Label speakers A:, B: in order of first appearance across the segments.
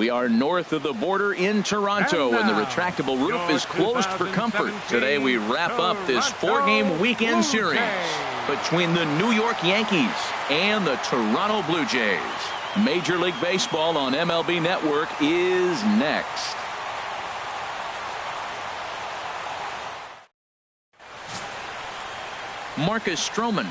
A: We are north of the border in Toronto, and the retractable roof is closed for comfort. Today we wrap up this 4-game weekend series between the New York Yankees and the Toronto Blue Jays. Major League Baseball on MLB Network is next. Marcus Stroman,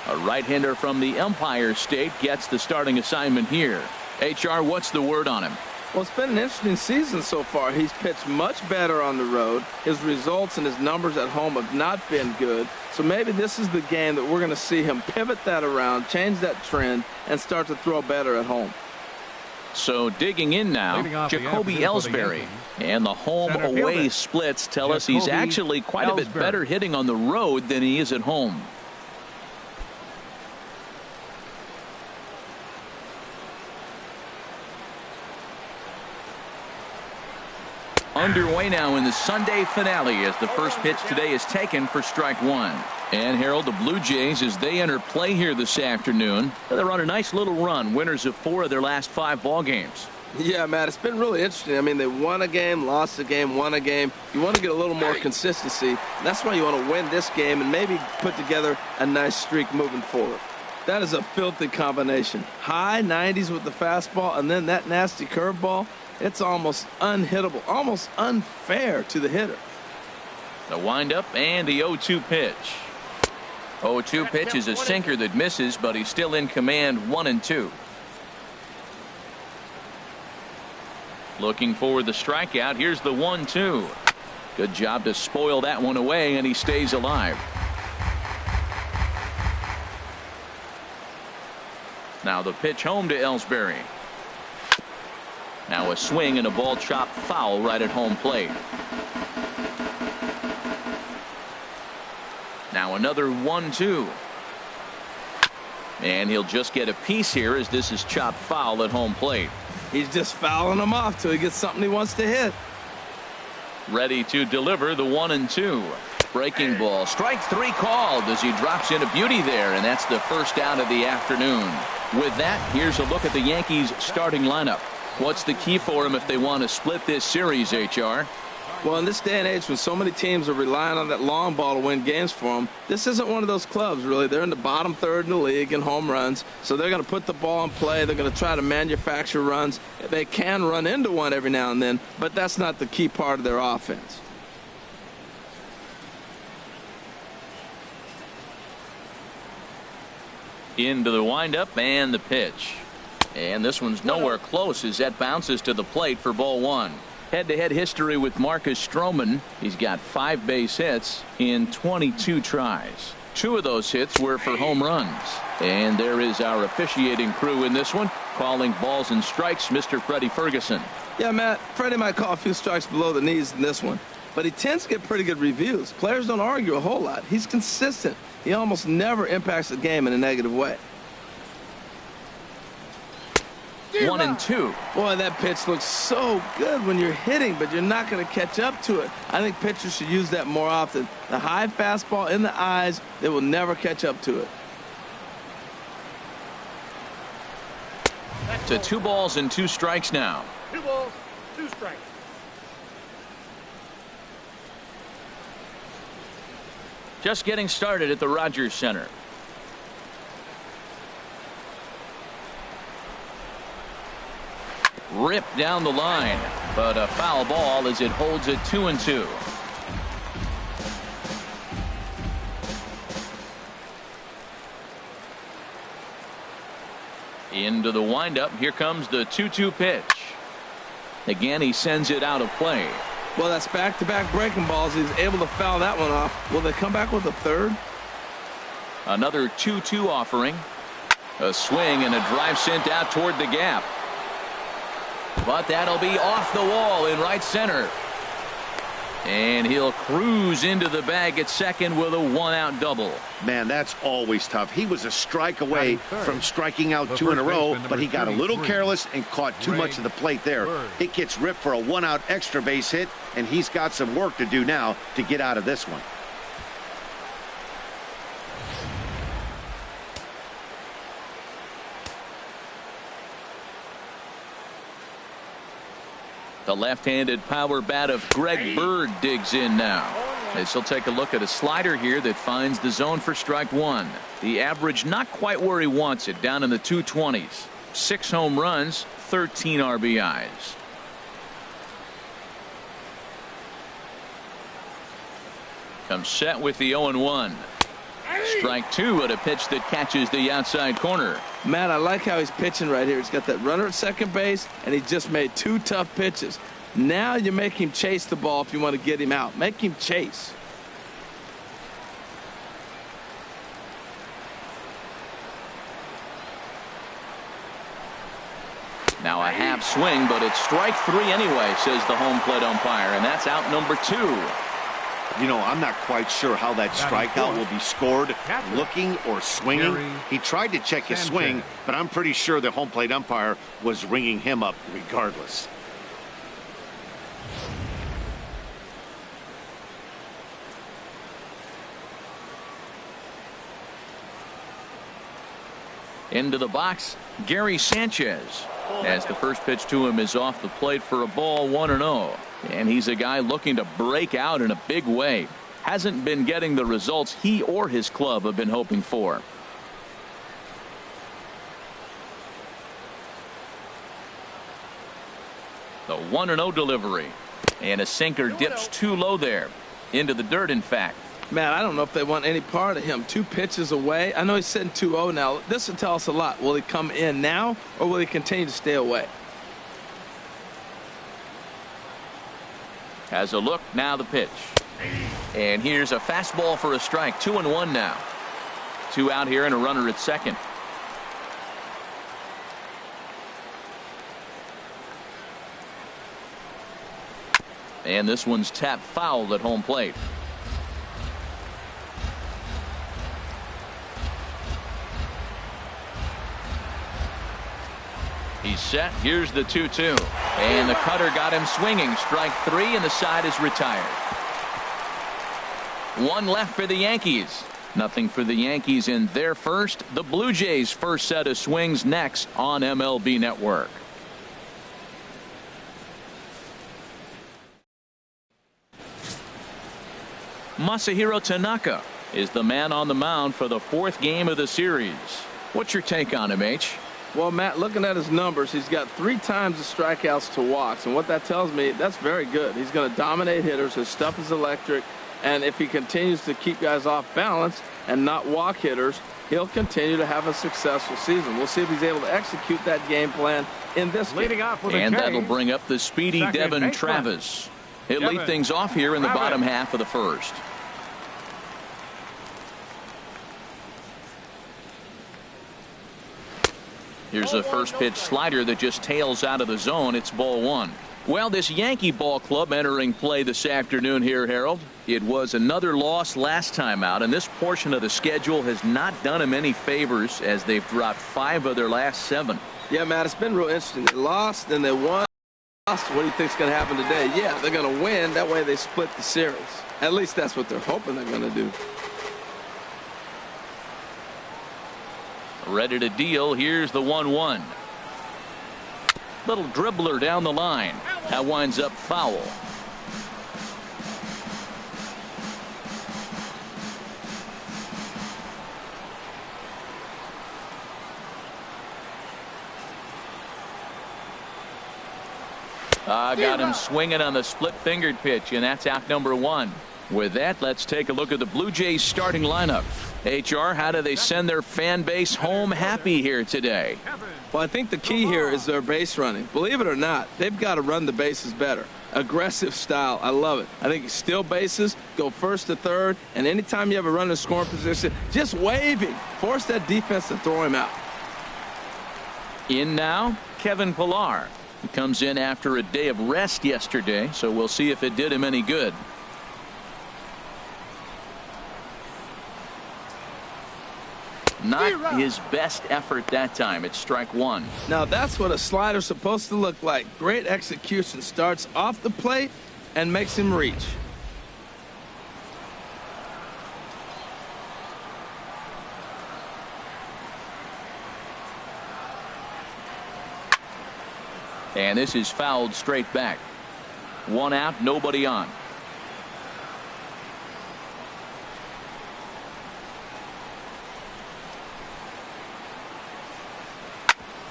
A: a right-hander from the Empire State, gets the starting assignment here. HR, what's the word on him?
B: Well, it's been an interesting season so far. He's pitched much better on the road. His results and his numbers at home have not been good. So maybe this is the game that we're going to see him pivot that around, change that trend, and start to throw better at home.
A: So digging in now, Jacoby Ellsbury. And the home-away splits tell us he's actually quite a bit better hitting on the road than he is at home. Underway now in the Sunday finale as the first pitch today is taken for strike one. And Harold, the Blue Jays, as they enter play here this afternoon, they're on a nice little run, winners of 4 of their last 5 ball games.
B: Yeah, Matt, it's been really interesting. I mean, they won a game, lost a game, won a game. You want to get a little more consistency. That's why you want to win this game and maybe put together a nice streak moving forward. That is a filthy combination. High 90s with the fastball and then that nasty curveball. It's almost unhittable, almost unfair to the hitter.
A: The windup and the 0-2 pitch. 0-2 pitch is a sinker that misses, but he's still in command, 1-2. Looking for the strikeout. Here's the 1-2. Good job to spoil that one away, and he stays alive. Now the pitch home to Ellsbury. Now a swing and a ball chopped foul right at home plate. Now another 1-2. And he'll just get a piece here as this is chopped foul at home plate.
B: He's just fouling them off till he gets something he wants to hit.
A: Ready to deliver the 1-2. Breaking ball. Strike 3 called as he drops in a beauty there, and that's the first out of the afternoon. With that, here's a look at the Yankees starting lineup. What's the key for them if they want to split this series, HR?
B: Well, in this day and age when so many teams are relying on that long ball to win games for them, this isn't one of those clubs, really. They're in the bottom third in the league in home runs, so they're going to put the ball in play. They're going to try to manufacture runs. They can run into one every now and then, but that's not the key part of their offense.
A: Into the windup and the pitch. And this one's nowhere close as that bounces to the plate for ball 1. Head-to-head history with Marcus Stroman. He's got 5 base hits in 22 tries. 2 of those hits were for home runs. And there is our officiating crew in this one, calling balls and strikes, Mr. Freddie Ferguson.
B: Yeah, Matt, Freddie might call a few strikes below the knees in this one, but he tends to get pretty good reviews. Players don't argue a whole lot. He's consistent. He almost never impacts the game in a negative way.
A: 1-2.
B: Boy, that pitch looks so good when you're hitting, but you're not going to catch up to it. I think pitchers should use that more often. The high fastball in the eyes, they will never catch up to it.
A: To 2 balls and 2 strikes now.
C: 2 balls, 2 strikes.
A: Just getting started at the Rogers Center. Ripped down the line, but a foul ball as it holds it 2-2. Into the windup. Here comes the 2-2 pitch. Again, he sends it out of play.
B: Well, that's back-to-back breaking balls. He's able to foul that one off. Will they come back with a third?
A: Another 2-2 offering. A swing and a drive sent out toward the gap. But that'll be off the wall in right center. And he'll cruise into the bag at second with a 1-out double.
D: Man, that's always tough. He was a strike away from striking out 2 in a row, but he got a little careless and caught too much of the plate there. It gets ripped for a 1-out extra base hit, and he's got some work to do now to get out of this one.
A: The left-handed power bat of Greg Bird digs in now. As he'll take a look at a slider here that finds the zone for strike one. The average not quite where he wants it, down in the 220s. 6 home runs, 13 RBIs. Comes set with the 0-1. Strike two at a pitch that catches the outside corner.
B: Matt, I like how he's pitching right here. He's got that runner at second base, and he just made 2 tough pitches. Now you make him chase the ball if you want to get him out. Make him chase.
A: Now a half swing, but it's strike 3 anyway, says the home plate umpire, and that's out number 2.
D: You know, I'm not quite sure how that strikeout will be scored, looking or swinging. He tried to check his swing, but I'm pretty sure the home plate umpire was ringing him up regardless.
A: Into the box, Gary Sanchez, as the first pitch to him is off the plate for a ball, 1-0. And he's a guy looking to break out in a big way. Hasn't been getting the results he or his club have been hoping for. The 1-0 delivery. And a sinker dips too low there. Into the dirt, in fact.
B: Man, I don't know if they want any part of him. 2 pitches away. I know he's sitting 2-0 now. This will tell us a lot. Will he come in now, or will he continue to stay away?
A: Has a look, now the pitch. And here's a fastball for a strike. 2-1 now. 2 out here and a runner at second. And this one's tapped foul at home plate. He's set. Here's the 2-2. And the cutter got him swinging. Strike 3, and the side is retired. 1 left for the Yankees. Nothing for the Yankees in their first. The Blue Jays' first set of swings next on MLB Network. Masahiro Tanaka is the man on the mound for the 4th game of the series. What's your take on him, H?
B: Well, Matt, looking at his numbers, he's got 3 times the strikeouts to walks. And what that tells me, that's very good. He's going to dominate hitters. His stuff is electric. And if he continues to keep guys off balance and not walk hitters, he'll continue to have a successful season. We'll see if he's able to execute that game plan in this game.
A: And that'll bring up the speedy Devin Travis. He'll lead things off here in the bottom half of the first. Here's a first pitch slider that just tails out of the zone. It's ball 1. Well, this Yankee ball club entering play this afternoon here, Harold. It was another loss last time out, and this portion of the schedule has not done them any favors as they've dropped 5 of their last 7.
B: Yeah, Matt, it's been real interesting. They lost, then they won. What do you think's going to happen today? Yeah, they're going to win. That way they split the series. At least that's what they're hoping they're going to do.
A: Ready to deal. Here's the 1-1. Little dribbler down the line. That winds up foul. Got him swinging on the split-fingered pitch, and that's out number 1. With that, let's take a look at the Blue Jays starting lineup. HR, how do they send their fan base home happy here today?
B: Well, I think the key here is their base running. Believe it or not, they've got to run the bases better. Aggressive style. I love it. I think steal bases, go first to third, and anytime you have a runner in scoring position, just waving. Force that defense to throw him out.
A: In now, Kevin Pillar. He comes in after a day of rest yesterday, so we'll see if it did him any good. Not his best effort that time. It's strike 1.
B: Now that's what a slider's supposed to look like. Great execution. Starts off the plate and makes him reach.
A: And this is fouled straight back. 1 out, nobody on.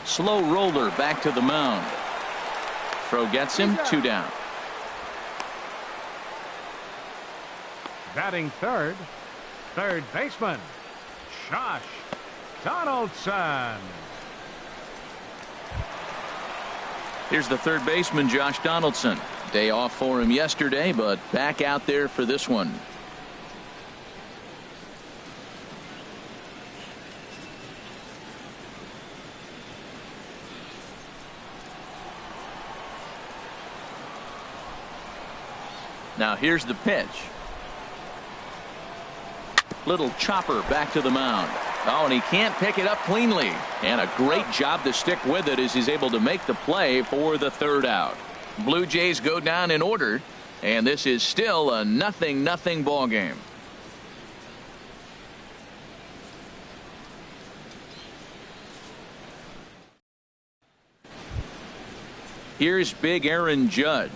A: Slow roller back to the mound. Throw gets him, 2 down.
C: Batting third, third baseman, Josh Donaldson.
A: Here's the third baseman, Josh Donaldson. Day off for him yesterday, but back out there for this one. Now here's the pitch. Little chopper back to the mound. Oh, and he can't pick it up cleanly. And a great job to stick with it as he's able to make the play for the 3rd out. Blue Jays go down in order, and this is still a 0-0 ball game. Here's big Aaron Judge.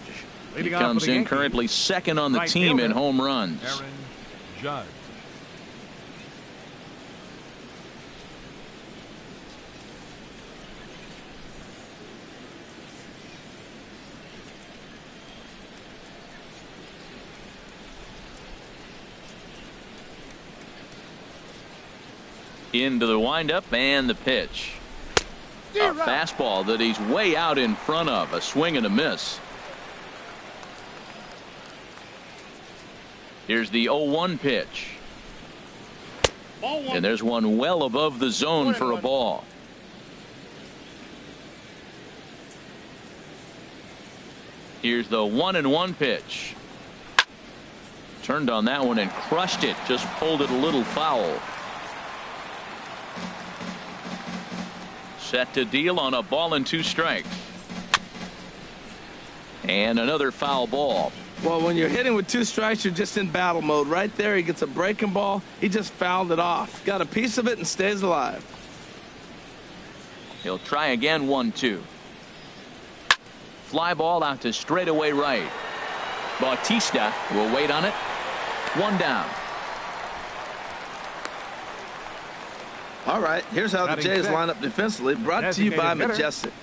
A: He comes in currently 2nd on the team in home runs.
C: Aaron Judge.
A: Into the windup and the pitch. A fastball that he's way out in front of. A swing and a miss. Here's the 0-1 pitch. And there's one well above the zone for a ball. Here's the 1-1 pitch. Turned on that one and crushed it. Just pulled it a little foul. Set to deal on a ball and 2 strikes. And another foul ball.
B: Well, when you're hitting with 2 strikes, you're just in battle mode. Right there, he gets a breaking ball. He just fouled it off. Got a piece of it and stays alive.
A: He'll try again, 1-2. Fly ball out to straightaway right. Bautista will wait on it. 1 down.
B: All right, here's how the Jays line up defensively. Brought to you by Majestic.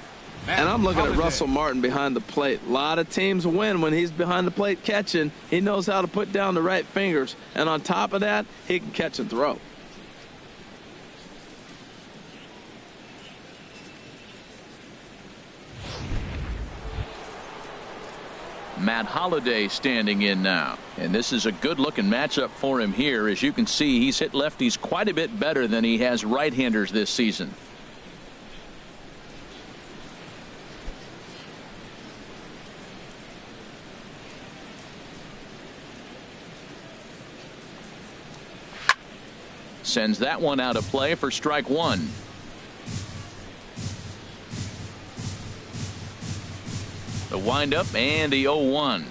B: And I'm looking at Russell Martin behind the plate. A lot of teams win when he's behind the plate catching. He knows how to put down the right fingers. And on top of that, he can catch and throw.
A: Matt Holliday standing in now. And this is a good looking matchup for him here. As you can see, he's hit lefties quite a bit better than he has right-handers this season. Sends that one out of play for strike 1. The windup and the 0-1.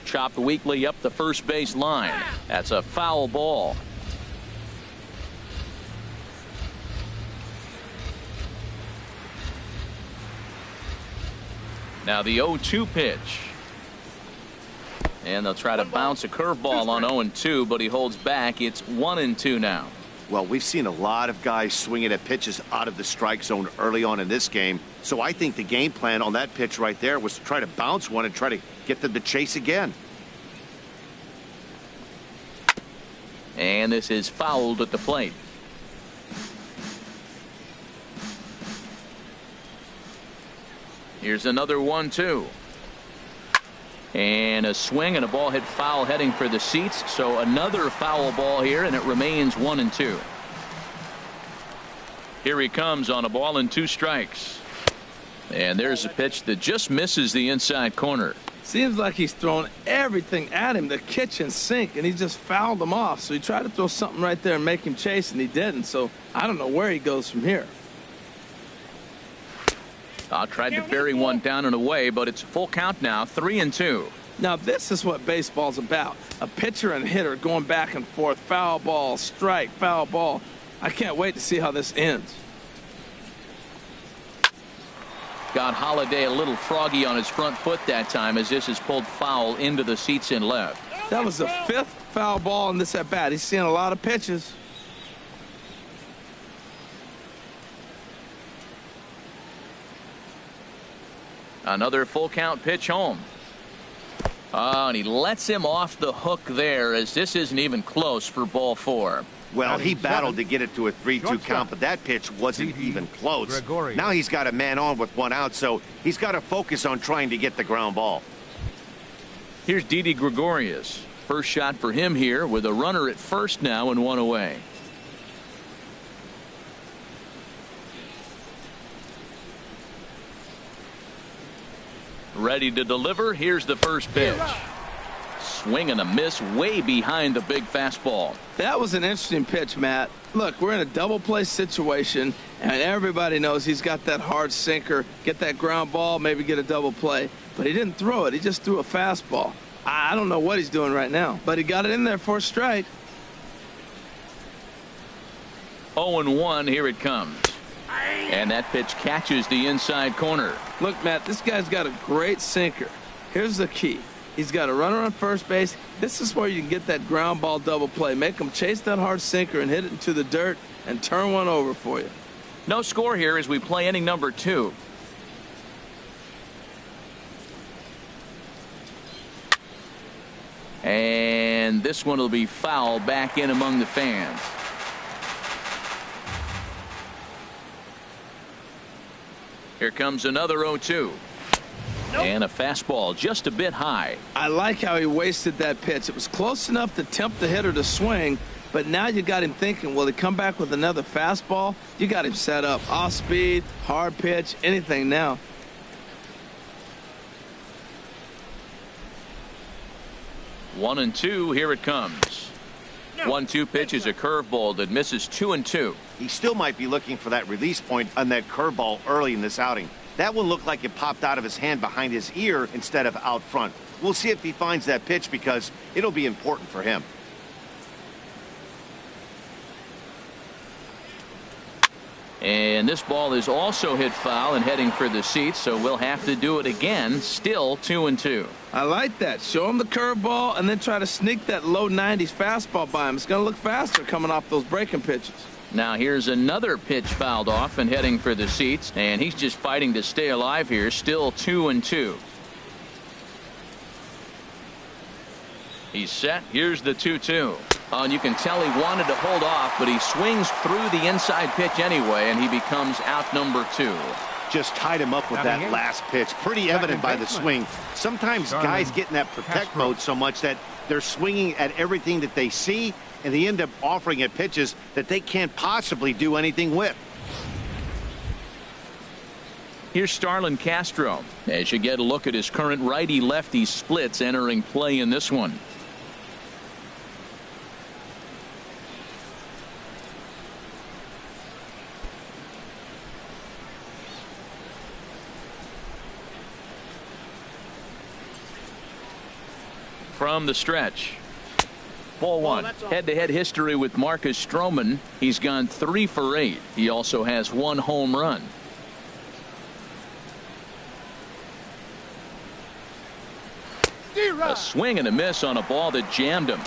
A: Chopped weakly up the first base line. That's a foul ball. Now the 0-2 pitch. And they'll try to bounce a curveball on 0-2, but he holds back. It's 1-2 now.
D: Well, we've seen a lot of guys swinging at pitches out of the strike zone early on in this game. So I think the game plan on that pitch right there was to try to bounce one and try to get them to chase again.
A: And this is fouled at the plate. Here's another 1-2. And a swing and a ball hit foul heading for the seats. So another foul ball here, and it remains 1-2. Here he comes on a ball and 2 strikes. And there's a pitch that just misses the inside corner.
B: Seems like he's throwing everything at him, the kitchen sink, and he just fouled him off. So he tried to throw something right there and make him chase, and he didn't. So I don't know where he goes from here.
A: Tried to bury one down and away, but it's a full count now, 3-2.
B: Now this is what baseball's about. A pitcher and hitter going back and forth. Foul ball, strike, foul ball. I can't wait to see how this ends.
A: Got Holiday a little froggy on his front foot that time as this is pulled foul into the seats in left.
B: That was the 5th foul ball in this at bat. He's seeing a lot of pitches.
A: Another full count pitch home. Oh, and he lets him off the hook there as this isn't even close for ball 4.
D: Well, he battled to get it to a 3-2 count, but that pitch wasn't even close. Now he's got a man on with 1 out, so he's got to focus on trying to get the ground ball.
A: Here's Didi Gregorius. First shot for him here with a runner at first now and 1 away. Ready to deliver. Here's the first pitch. Swing and a miss way behind the big fastball.
B: That was an interesting pitch, Matt. Look, we're in a double play situation, and everybody knows he's got that hard sinker. Get that ground ball, maybe get a double play. But he didn't throw it. He just threw a fastball. I don't know what he's doing right now, but he got it in there for a strike.
A: 0-1. Here it comes. And that pitch catches the inside corner.
B: Look, Matt, this guy's got a great sinker. Here's the key. He's got a runner on first base. This is where you can get that ground ball double play. Make him chase that hard sinker and hit it into the dirt and turn one over for you.
A: No score here as we play inning number 2. And this one will be foul back in among the fans. Here comes another 0-2. And a fastball just a bit high.
B: I like how he wasted that pitch. It was close enough to tempt the hitter to swing, but now you got him thinking, will he come back with another fastball? You got him set up. Off speed, hard pitch, anything now.
A: One and two. Here it comes. 1-2 pitch is a curveball that misses 2-2.
D: He still might be looking for that release point on that curveball early in this outing. That one looked like it popped out of his hand behind his ear instead of out front. We'll see if he finds that pitch because it'll be important for him.
A: And this ball is also hit foul and heading for the seats, so we'll have to do it again. Still 2-2.
B: I like that. Show him the curveball and then try to sneak that low 90s fastball by him. It's going to look faster coming off those breaking pitches.
A: Now here's another pitch fouled off and heading for the seats, and he's just fighting to stay alive here. Still 2-2. He's set. Here's the 2-2. And you can tell he wanted to hold off, but he swings through the inside pitch anyway, and he becomes out number 2.
D: Just tied him up with that last pitch. Pretty evident by the swing. Sometimes guys get in that protect mode so much that they're swinging at everything that they see, and they end up offering at pitches that they can't possibly do anything with.
A: Here's Starlin Castro as you get a look at his current righty-lefty splits entering play in this one. From the stretch. Ball 1. Head-to-head history with Marcus Stroman. He's gone 3 for 8. He also has 1 home run. A swing and a miss on a ball that jammed him.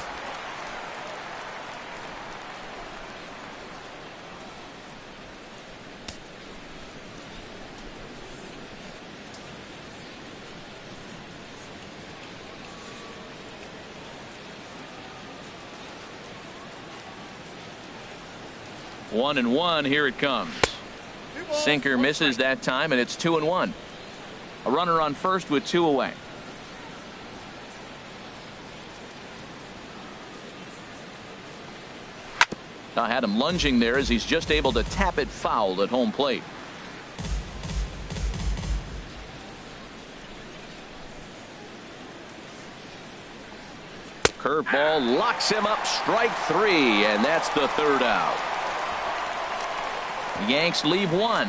A: One and one. Here it comes. Sinker misses that time, and it's 2-1. A runner on first with 2 away. I had him lunging there as he's just able to tap it foul at home plate. Curveball locks him up. Strike 3, and that's the 3rd out. Yanks leave 1.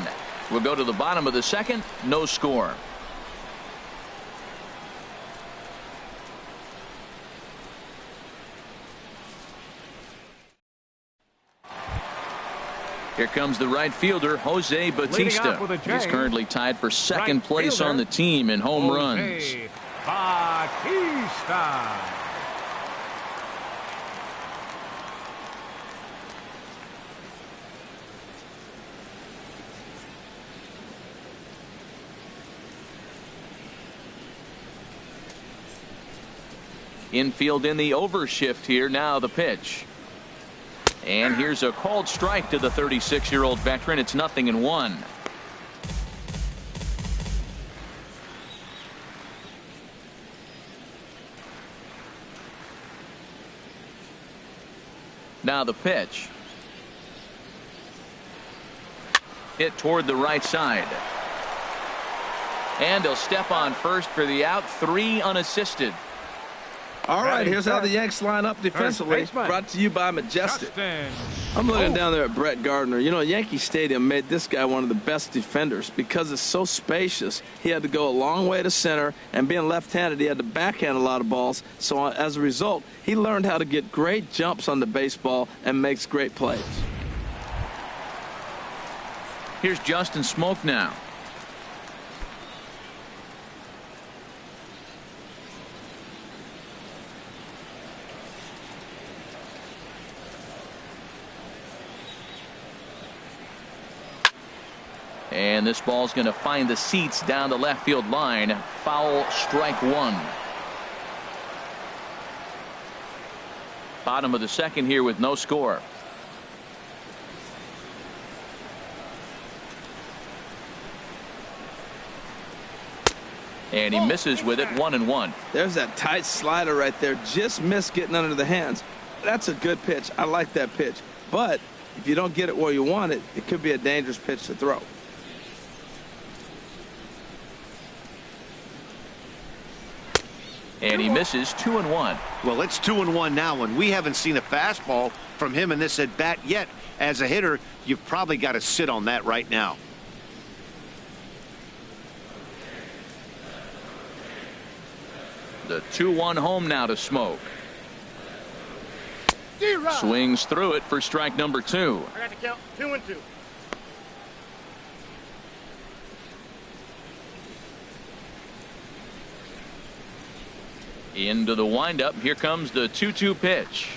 A: We'll go to the bottom of the 2nd. No score. Here comes the right fielder, Jose Bautista. He's currently tied for second place on the team in home runs.
C: Bautista.
A: Infield in the overshift here. Now the pitch. And here's a called strike to the 36-year-old veteran. It's 0-1. Now the pitch. Hit toward the right side. And he'll step on first for the out. 3 unassisted.
B: All right, here's how the Yanks line up defensively. Brought to you by Majestic. I'm looking down there at Brett Gardner. You know, Yankee Stadium made this guy one of the best defenders because it's so spacious. He had to go a long way to center, and being left-handed, he had to backhand a lot of balls. So as a result, he learned how to get great jumps on the baseball and makes great plays.
A: Here's Justin Smoke now. And this ball's going to find the seats down the left field line. Foul, strike 1. Bottom of the second here with no score. And he misses with it. 1-1.
B: There's that tight slider right there. Just missed getting under the hands. That's a good pitch. I like that pitch. But if you don't get it where you want it, it could be a dangerous pitch to throw.
A: And he misses. 2-1.
D: Well, it's 2-1 now, and we haven't seen a fastball from him in this at bat yet. As a hitter, you've probably got to sit on that right now.
A: The 2-1 home now to Smoke. Swings through it for strike number 2.
E: I got to count 2-2.
A: Into the windup. Here comes the 2-2 pitch.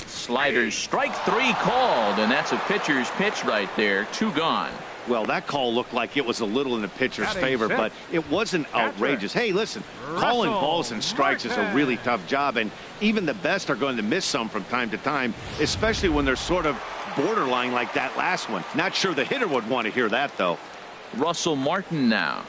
A: Sliders, strike 3 called, and that's a pitcher's pitch right there. 2 gone.
D: Well, that call looked like it was a little in the pitcher's favor, but it wasn't outrageous. Hey, listen, calling balls and strikes is a really tough job, and even the best are going to miss some from time to time, especially when they're sort of borderline like that last one. Not sure the hitter would want to hear that, though.
A: Russell Martin now.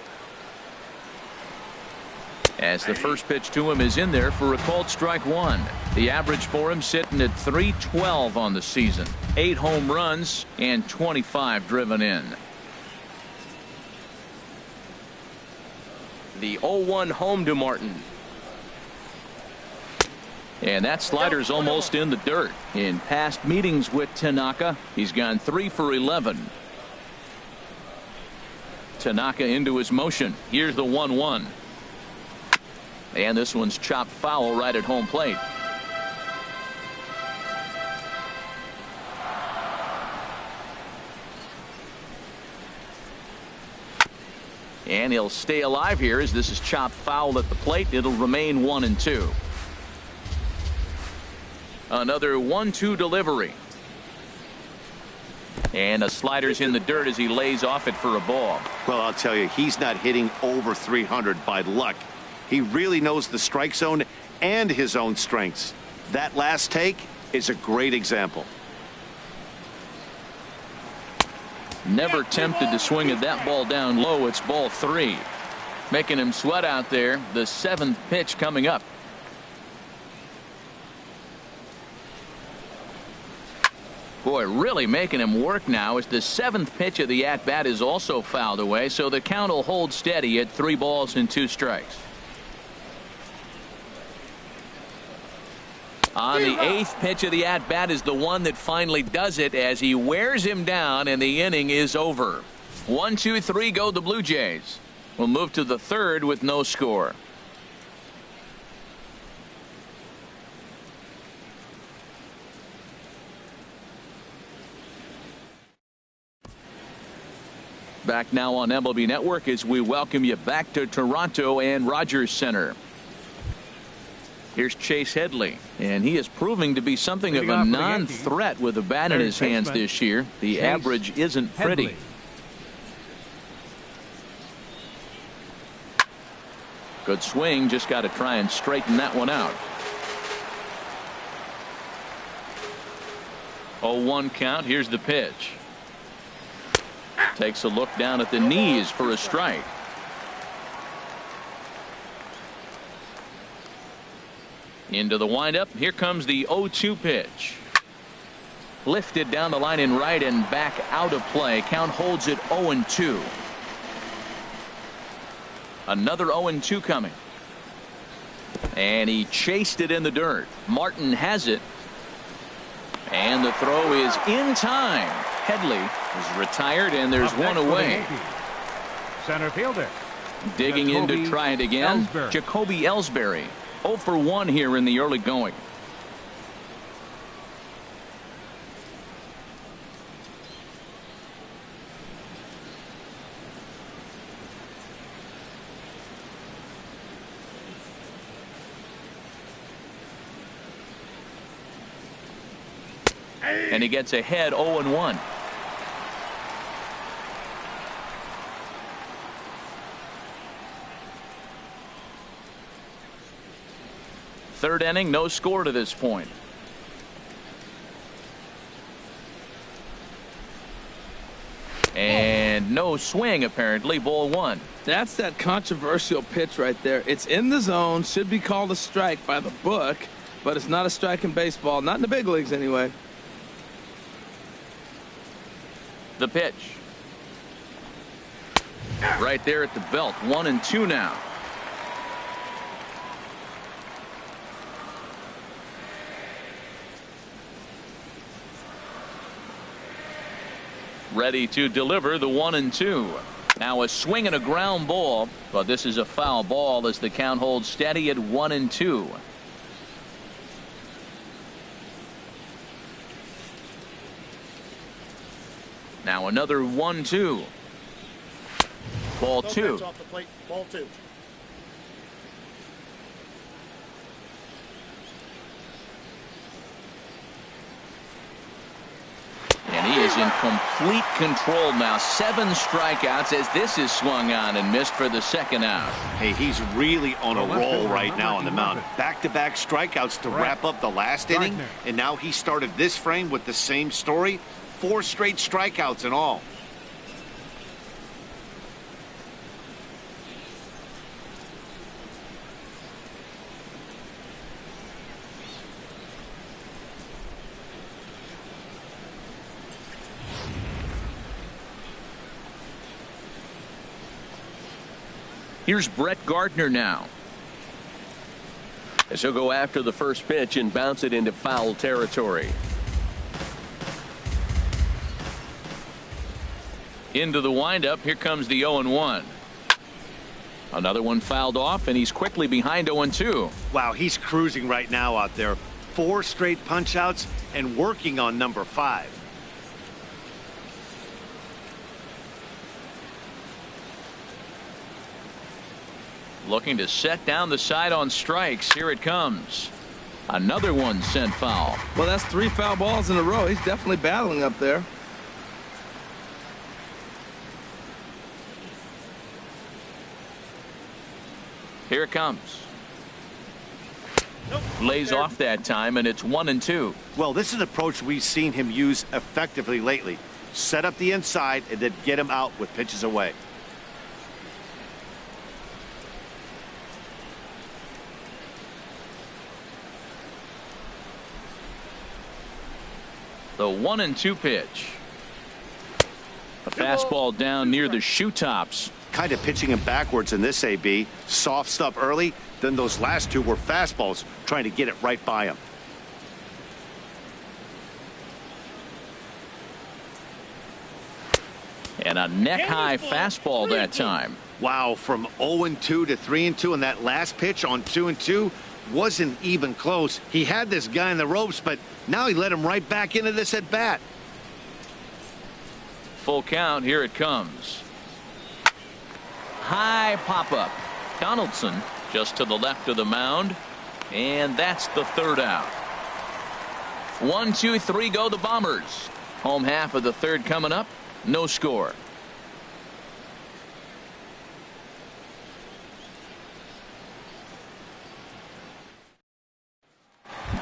A: As the first pitch to him is in there for a called strike 1. The average for him sitting at .312 on the season. 8 home runs and 25 driven in. The 0-1 home to Martin. And that slider's almost in the dirt. In past meetings with Tanaka, he's gone 3 for 11. Tanaka into his motion. Here's the 1-1. And this one's chopped foul right at home plate. And he'll stay alive here as this is chopped foul at the plate. It'll remain 1-2. Another 1-2 delivery. And a slider's in the dirt as he lays off it for a ball.
D: Well, I'll tell you, he's not hitting over 300 by luck. He really knows the strike zone and his own strengths. That last take is a great example.
A: Never tempted to swing at that ball down low. It's ball 3. Making him sweat out there. The 7th pitch coming up. Boy, really making him work now as the 7th pitch of the at-bat is also fouled away. So the count will hold steady at 3 balls and 2 strikes. On the 8th pitch of the at-bat is the one that finally does it as he wears him down and the inning is over. 1, 2, 3 go the Blue Jays. We'll move to the 3rd with no score. Back now on MLB Network as we welcome you back to Toronto and Rogers Center. Here's Chase Headley, and he is proving to be something of a non-threat with a bat in his hands this year. The average isn't pretty. Good swing, just got to try and straighten that one out. 0-1 count. Here's the pitch. Takes a look down at the knees for a strike. Into the windup. Here comes the 0-2 pitch. Lifted down the line in right and back out of play. Count holds it 0-2. Another 0-2 coming. And he chased it in the dirt. Martin has it. And the throw is in time. Headley is retired, and there's one away.
C: Center fielder.
A: Digging in to try it again. Jacoby Ellsbury. 0 for 1 here in the early going. And he gets ahead 0-1. Third inning, no score to this point. And no swing, apparently. Ball 1.
B: That's that controversial pitch right there. It's in the zone, should be called a strike by the book, but it's not a strike in baseball, not in the big leagues anyway.
A: The pitch. Right there at the belt. 1-2 now. Ready to deliver the 1-2. Now a swing and a ground ball, but this is a foul ball as the count holds steady at 1-2. Now another 1-2. Ball 2.
E: Off the plate. Ball 2.
A: And he is in complete control now. 7 strikeouts as this is swung on and missed for the second out.
D: Hey, he's really on a roll right now on the mound. Back-to-back strikeouts to wrap up the last inning, and now he started this frame with the same story. 4 straight strikeouts in all.
A: Here's Brett Gardner now.
F: As he'll go after the first pitch and bounce it into foul territory.
A: Into the windup. Here comes the 0-1. Another one fouled off, and he's quickly behind 0-2.
D: Wow, he's cruising right now out there. 4 straight punch outs and working on number 5.
A: Looking to set down the side on strikes. Here it comes. Another one sent foul.
B: Well, that's 3 foul balls in a row. He's definitely battling up there.
A: Here it comes. Lays off that time, and it's 1-2.
D: Well, this is an approach we've seen him use effectively lately. Set up the inside and then get him out with pitches away.
A: The 1-2 pitch. A fastball down near the shoe tops.
D: Kind of pitching him backwards in this AB. Soft stuff early, then those last 2 were fastballs, trying to get it right by him.
A: And a neck-high fastball that time.
D: Wow, from 0-2 to 3-2, and that last pitch on 2-2 wasn't even close. He had this guy in the ropes, but now he let him right back into this at bat.
A: Full count. Here it comes. high pop-up. Donaldson just to the left of the mound, and that's the third out. 1, 2, 3 go the Bombers. Home half of the third coming up. No score.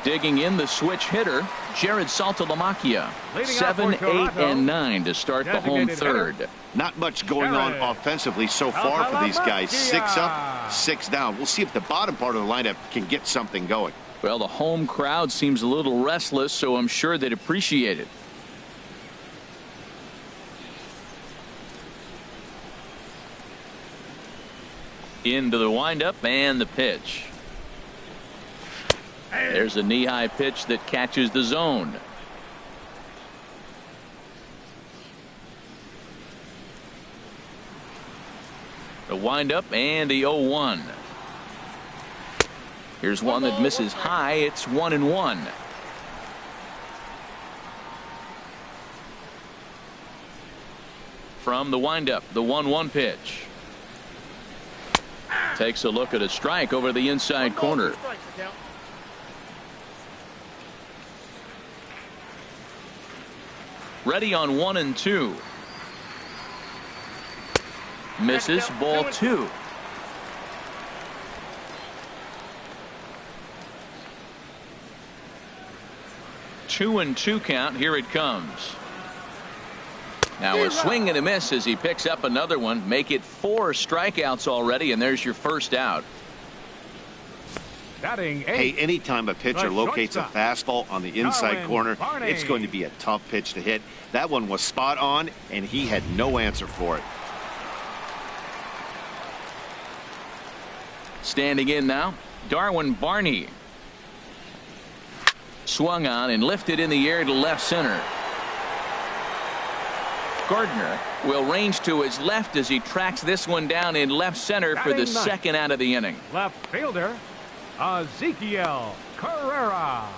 A: Digging in the switch hitter, Jared Saltalamacchia. 7, 8, and 9 to start the home third.
D: Not much going on offensively so far for these guys. 6 up, 6 down. We'll see if the bottom part of the lineup can get something going.
A: Well, the home crowd seems a little restless, so I'm sure they'd appreciate it. Into the windup and the pitch. There's a knee-high pitch that catches the zone. The windup and the 0-1. Here's one that misses high. It's 1-1. From the windup, the 1-1 pitch. Takes a look at a strike over the inside corner. Ready on 1 and 2. Misses, ball 2. Two and 2 count. Here it comes. Now a swing and a miss as he picks up another one. Make it 4 strikeouts already, and there's your first out.
D: Hey, anytime a pitcher locates a fastball on the inside corner, it's going to be a tough pitch to hit. That one was spot on, and he had no answer for it.
A: Standing in now, Darwin Barney. Swung on and lifted in the air to left center. Gardner will range to his left as he tracks this one down in left center for the second out of the inning.
C: Left fielder, Ezekiel Carrera.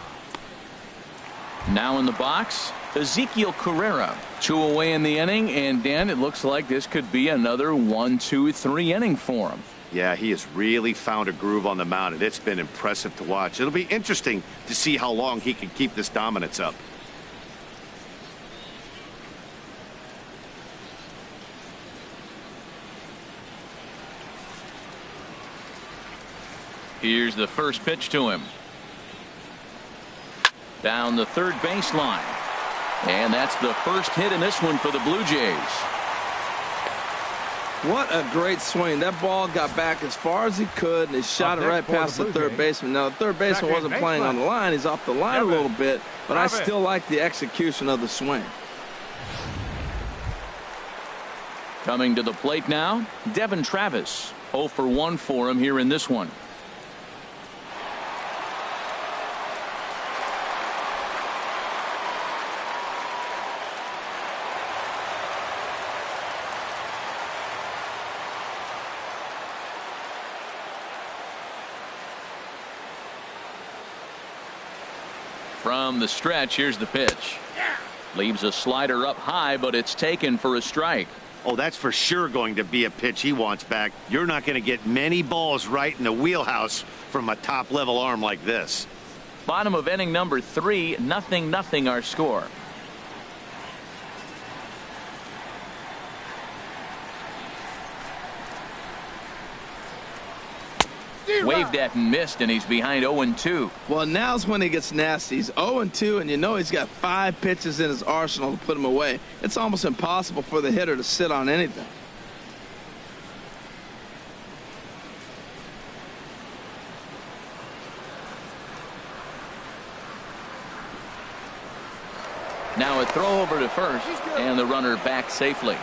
A: Now in the box, Ezekiel Carrera. 2 away in the inning, and Dan, it looks like this could be another 1, 2, 3 inning for him.
D: Yeah, he has really found a groove on the mound, and it's been impressive to watch. It'll be interesting to see how long he can keep this dominance up.
A: Here's the first pitch to him. Down the third baseline. And that's the first hit in this one for the Blue Jays.
B: What a great swing. That ball got back as far as he could, and he shot it right past the third baseman. Now, the third baseman wasn't playing on the line. He's off the line a little bit, but I still like the execution of the swing.
A: Coming to the plate now, Devin Travis. 0 for 1 for him here in this one. From the stretch, here's the pitch. Leaves a slider up high, but it's taken for a strike.
D: Oh, that's for sure going to be a pitch he wants back. You're not going to get many balls right in the wheelhouse from a top-level arm like this.
A: Bottom of inning number 3, 0-0 our score. Waved at and missed, and he's behind 0-2.
B: Well, now's when he gets nasty. He's 0-2, and you know he's got 5 pitches in his arsenal to put him away. It's almost impossible for the hitter to sit on anything.
A: Now a throw over to first, and the runner back safely.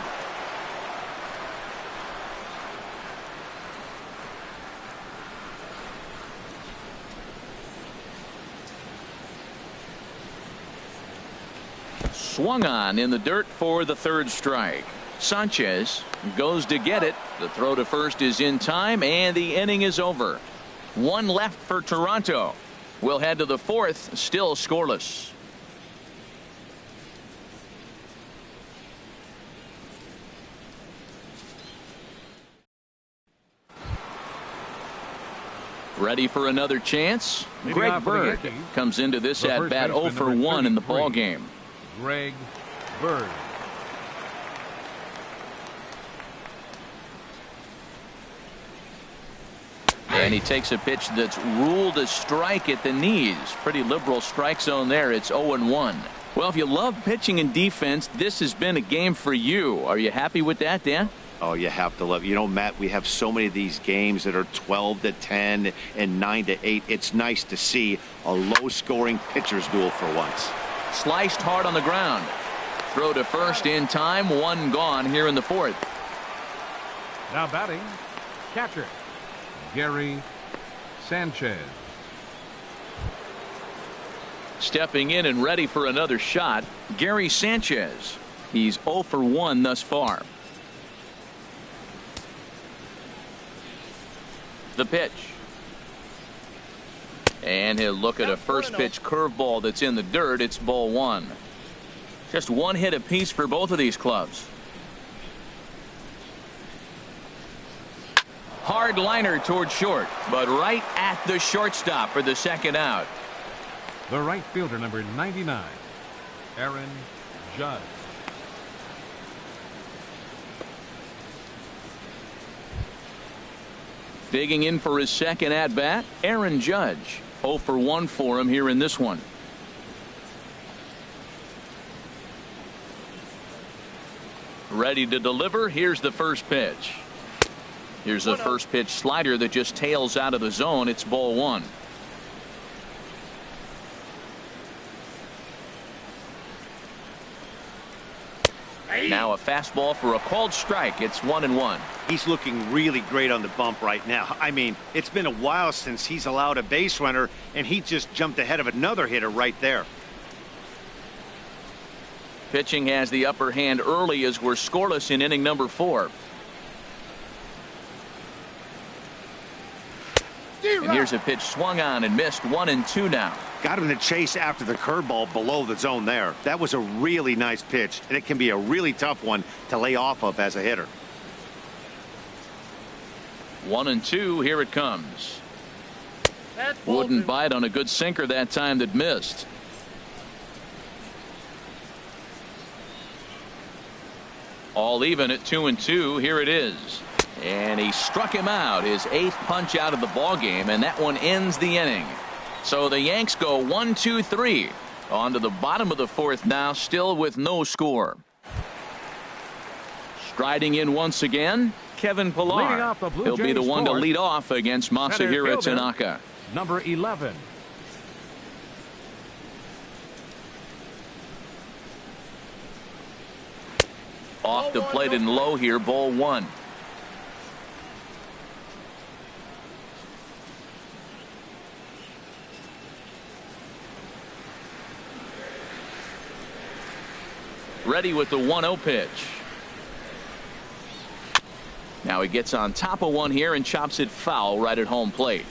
A: Swung on in the dirt for the third strike. Sanchez goes to get it. The throw to first is in time, and the inning is over. 1 left for Toronto. We'll head to the 4th, still scoreless. Ready for another chance?
C: Leading
A: Greg
C: off for the
A: Bird
C: Yankees,
A: comes into this
C: the
A: at
C: first
A: bat 0
C: baseman,
A: for
C: number
A: 1 in the
C: 33.
A: ball game.
C: Greg Bird.
A: And he takes a pitch that's ruled a strike at the knees. Pretty liberal strike zone there. It's 0-1. Well, if you love pitching and defense, this has been a game for you. Are you happy with that, Dan?
D: Oh, you have to love. You know, Matt, we have so many of these games that are 12-10 and 9-8. It's nice to see a low-scoring pitcher's duel for once.
A: Sliced hard on the ground. Throw to first in time. One gone here in the fourth.
C: Now batting, catcher, Gary Sanchez.
A: Stepping in and ready for another shot, Gary Sanchez. He's 0 for 1 thus far. The pitch. And he'll look at a first pitch curveball that's in the dirt. It's ball 1. Just one hit apiece for both of these clubs. Hard liner toward short, but right at the shortstop for the second out.
C: The right fielder, number 99, Aaron Judge.
A: Digging in for his second at bat, Aaron Judge. 0 for 1 for him here in this one. Ready to deliver. Here's the first pitch. Here's the first pitch slider that just tails out of the zone. It's ball 1. Now a fastball for a called strike. It's 1-1.
D: He's looking really great on the bump right now. I mean, it's been a while since he's allowed a base runner, and he just jumped ahead of another hitter right there.
A: Pitching has the upper hand early as we're scoreless in inning number 4. And here's a pitch swung on and missed. 1-2 now.
D: Got him to chase after the curveball below the zone there. That was a really nice pitch, and it can be a really tough one to lay off of as a hitter.
A: 1-2. Here it comes. Wouldn't bite on a good sinker that time that missed. All even at 2-2. Here it is. And he struck him out, his 8th punch out of the ball game, and that one ends the inning. So the Yanks go 1-2-3 on to the bottom of the 4th now, still with no score. Striding in once again, Kevin Pillar. He'll be the one to lead off against Masahiro Tanaka.
C: Number 11.
A: Off the plate and low here, ball 1. Ready with the 1-0 pitch. Now he gets on top of one here and chops it foul right at home plate.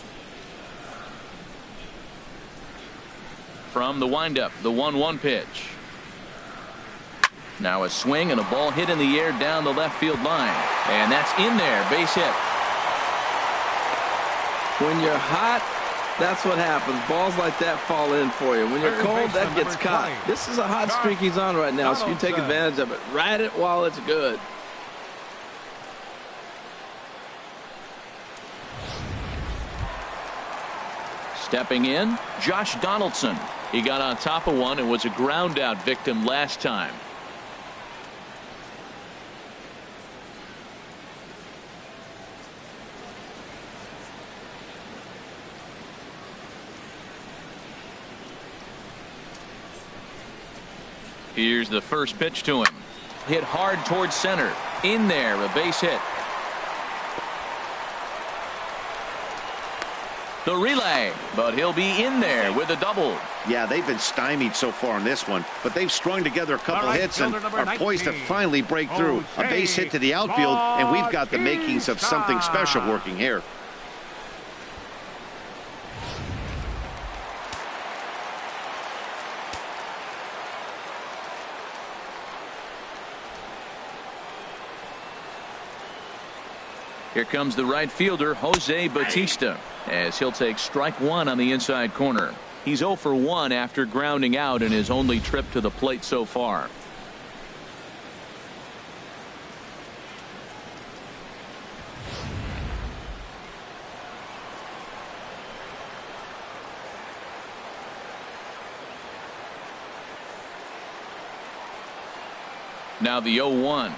A: From the windup, the 1-1 pitch. Now a swing and a ball hit in the air down the left field line. And that's in there, base hit.
B: When you're hot, that's what happens. Balls like that fall in for you. When you're cold, that gets caught. This is a hot streak he's on right now, so you take advantage of it. Ride it while it's good.
A: Stepping in, Josh Donaldson. He got on top of one and was a ground out victim last time. Here's the first pitch to him. Hit hard towards center. In there, a base hit. The relay, but he'll be in there with a double.
D: Yeah, they've been stymied so far in this one, but they've strung together a couple hits and are poised to finally break through. A base hit to the outfield, and we've got the makings of something special working here.
A: Here comes the right fielder, Jose Bautista. as he'll take strike one on the inside corner. He's 0 for 1 after grounding out in his only trip to the plate so far. Now the 0-1.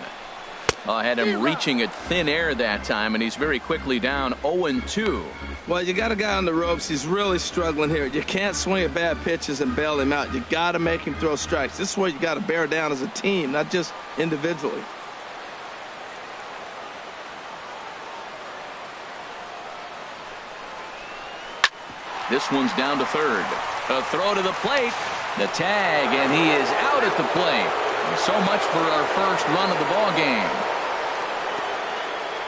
A: I had him reaching at thin air that time, and he's very quickly down 0-2.
B: Well, you got a guy on the ropes. He's really struggling here. You can't swing at bad pitches and bail him out. You got to make him throw strikes. This is where you got to bear down as a team, not just individually.
A: This one's down to third. A throw to the plate. The tag, and he is out at the plate. So much for our first run of the ball game.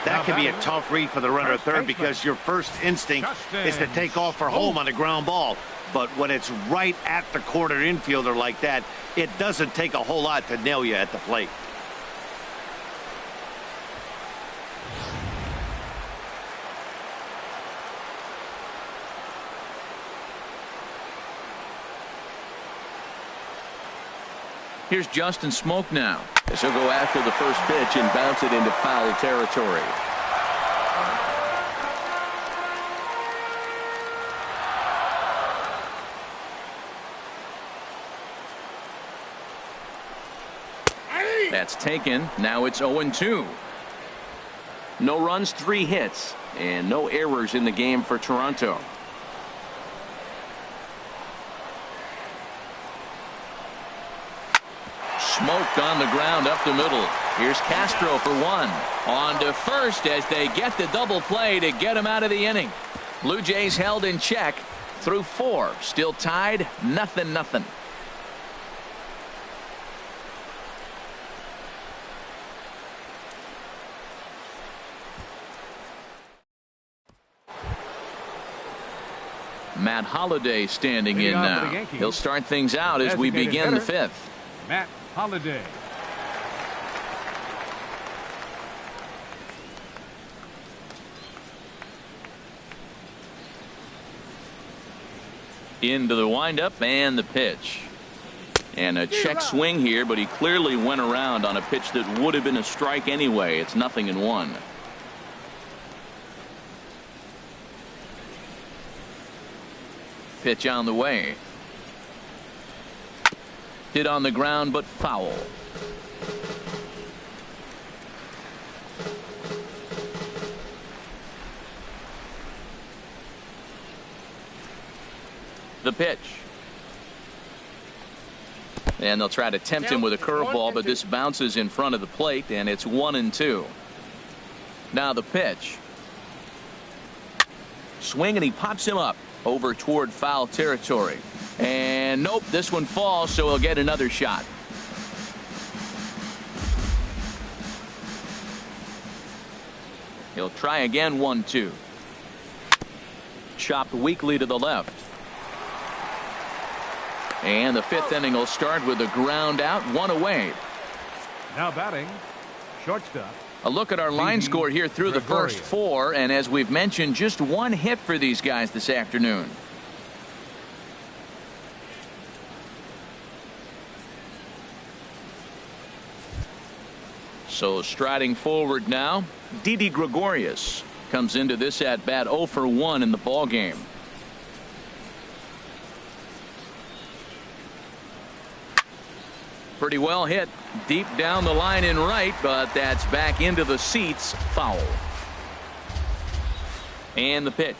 D: That can be a tough read for the runner at third, because your first instinct is to take off for home on a ground ball. But when it's right at the corner infielder like that, it doesn't take a whole lot to nail you at the plate.
A: Here's Justin Smoke now, as he'll go after the first pitch and bounce it into foul territory. That's taken. Now it's 0-2. No runs, 3 hits, and no errors in the game for Toronto. Smoked on the ground up the middle. Here's Castro for 1. On to first as they get the double play to get him out of the inning. Blue Jays held in check through 4. Still tied, 0-0. Matt Holliday standing in now. He'll start things out as we begin the 5th.
C: Matt Holliday.
A: Into the windup and the pitch. And a check swing here, but he clearly went around on a pitch that would have been a strike anyway. It's 0-1. Pitch on the way. Hit on the ground, but foul. The pitch. And they'll try to tempt him with a curveball, but this bounces in front of the plate, and it's 1-2. Now the pitch. Swing, and he pops him up over toward foul territory. And nope, this one falls, so he'll get another shot. He'll try again, 1-2. Chopped weakly to the left. And the 5th inning will start with a ground out, 1 away.
C: Now batting, shortstop.
A: A look at our line score here through the first 4, and as we've mentioned, just 1 hit for these guys this afternoon. So striding forward now, Didi Gregorius comes into this at bat 0 for 1 in the ball game. Pretty well hit deep down the line in right, but that's back into the seats, foul. And the pitch.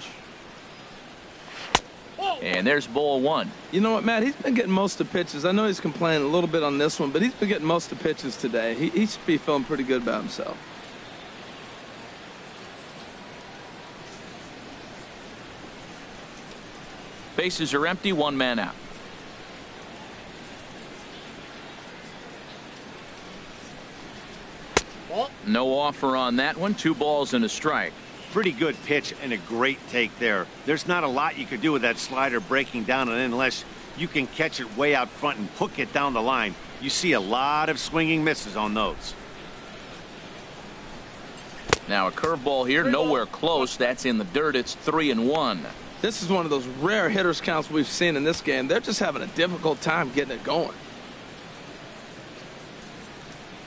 A: And there's ball 1.
B: You know what, Matt? He's been getting most of the pitches. I know he's complaining a little bit on this one, but he's been getting most of the pitches today. He should be feeling pretty good about himself.
A: Bases are empty, 1 man out. No offer on that one. 2 balls and a strike.
D: Pretty good pitch and a great take there. There's not a lot you could do with that slider breaking down and in unless you can catch it way out front and hook it down the line. You see a lot of swinging misses on those.
A: Now a curveball here, nowhere close. That's in the dirt. It's 3-1.
B: This is one of those rare hitters counts we've seen in this game. They're just having a difficult time getting it going.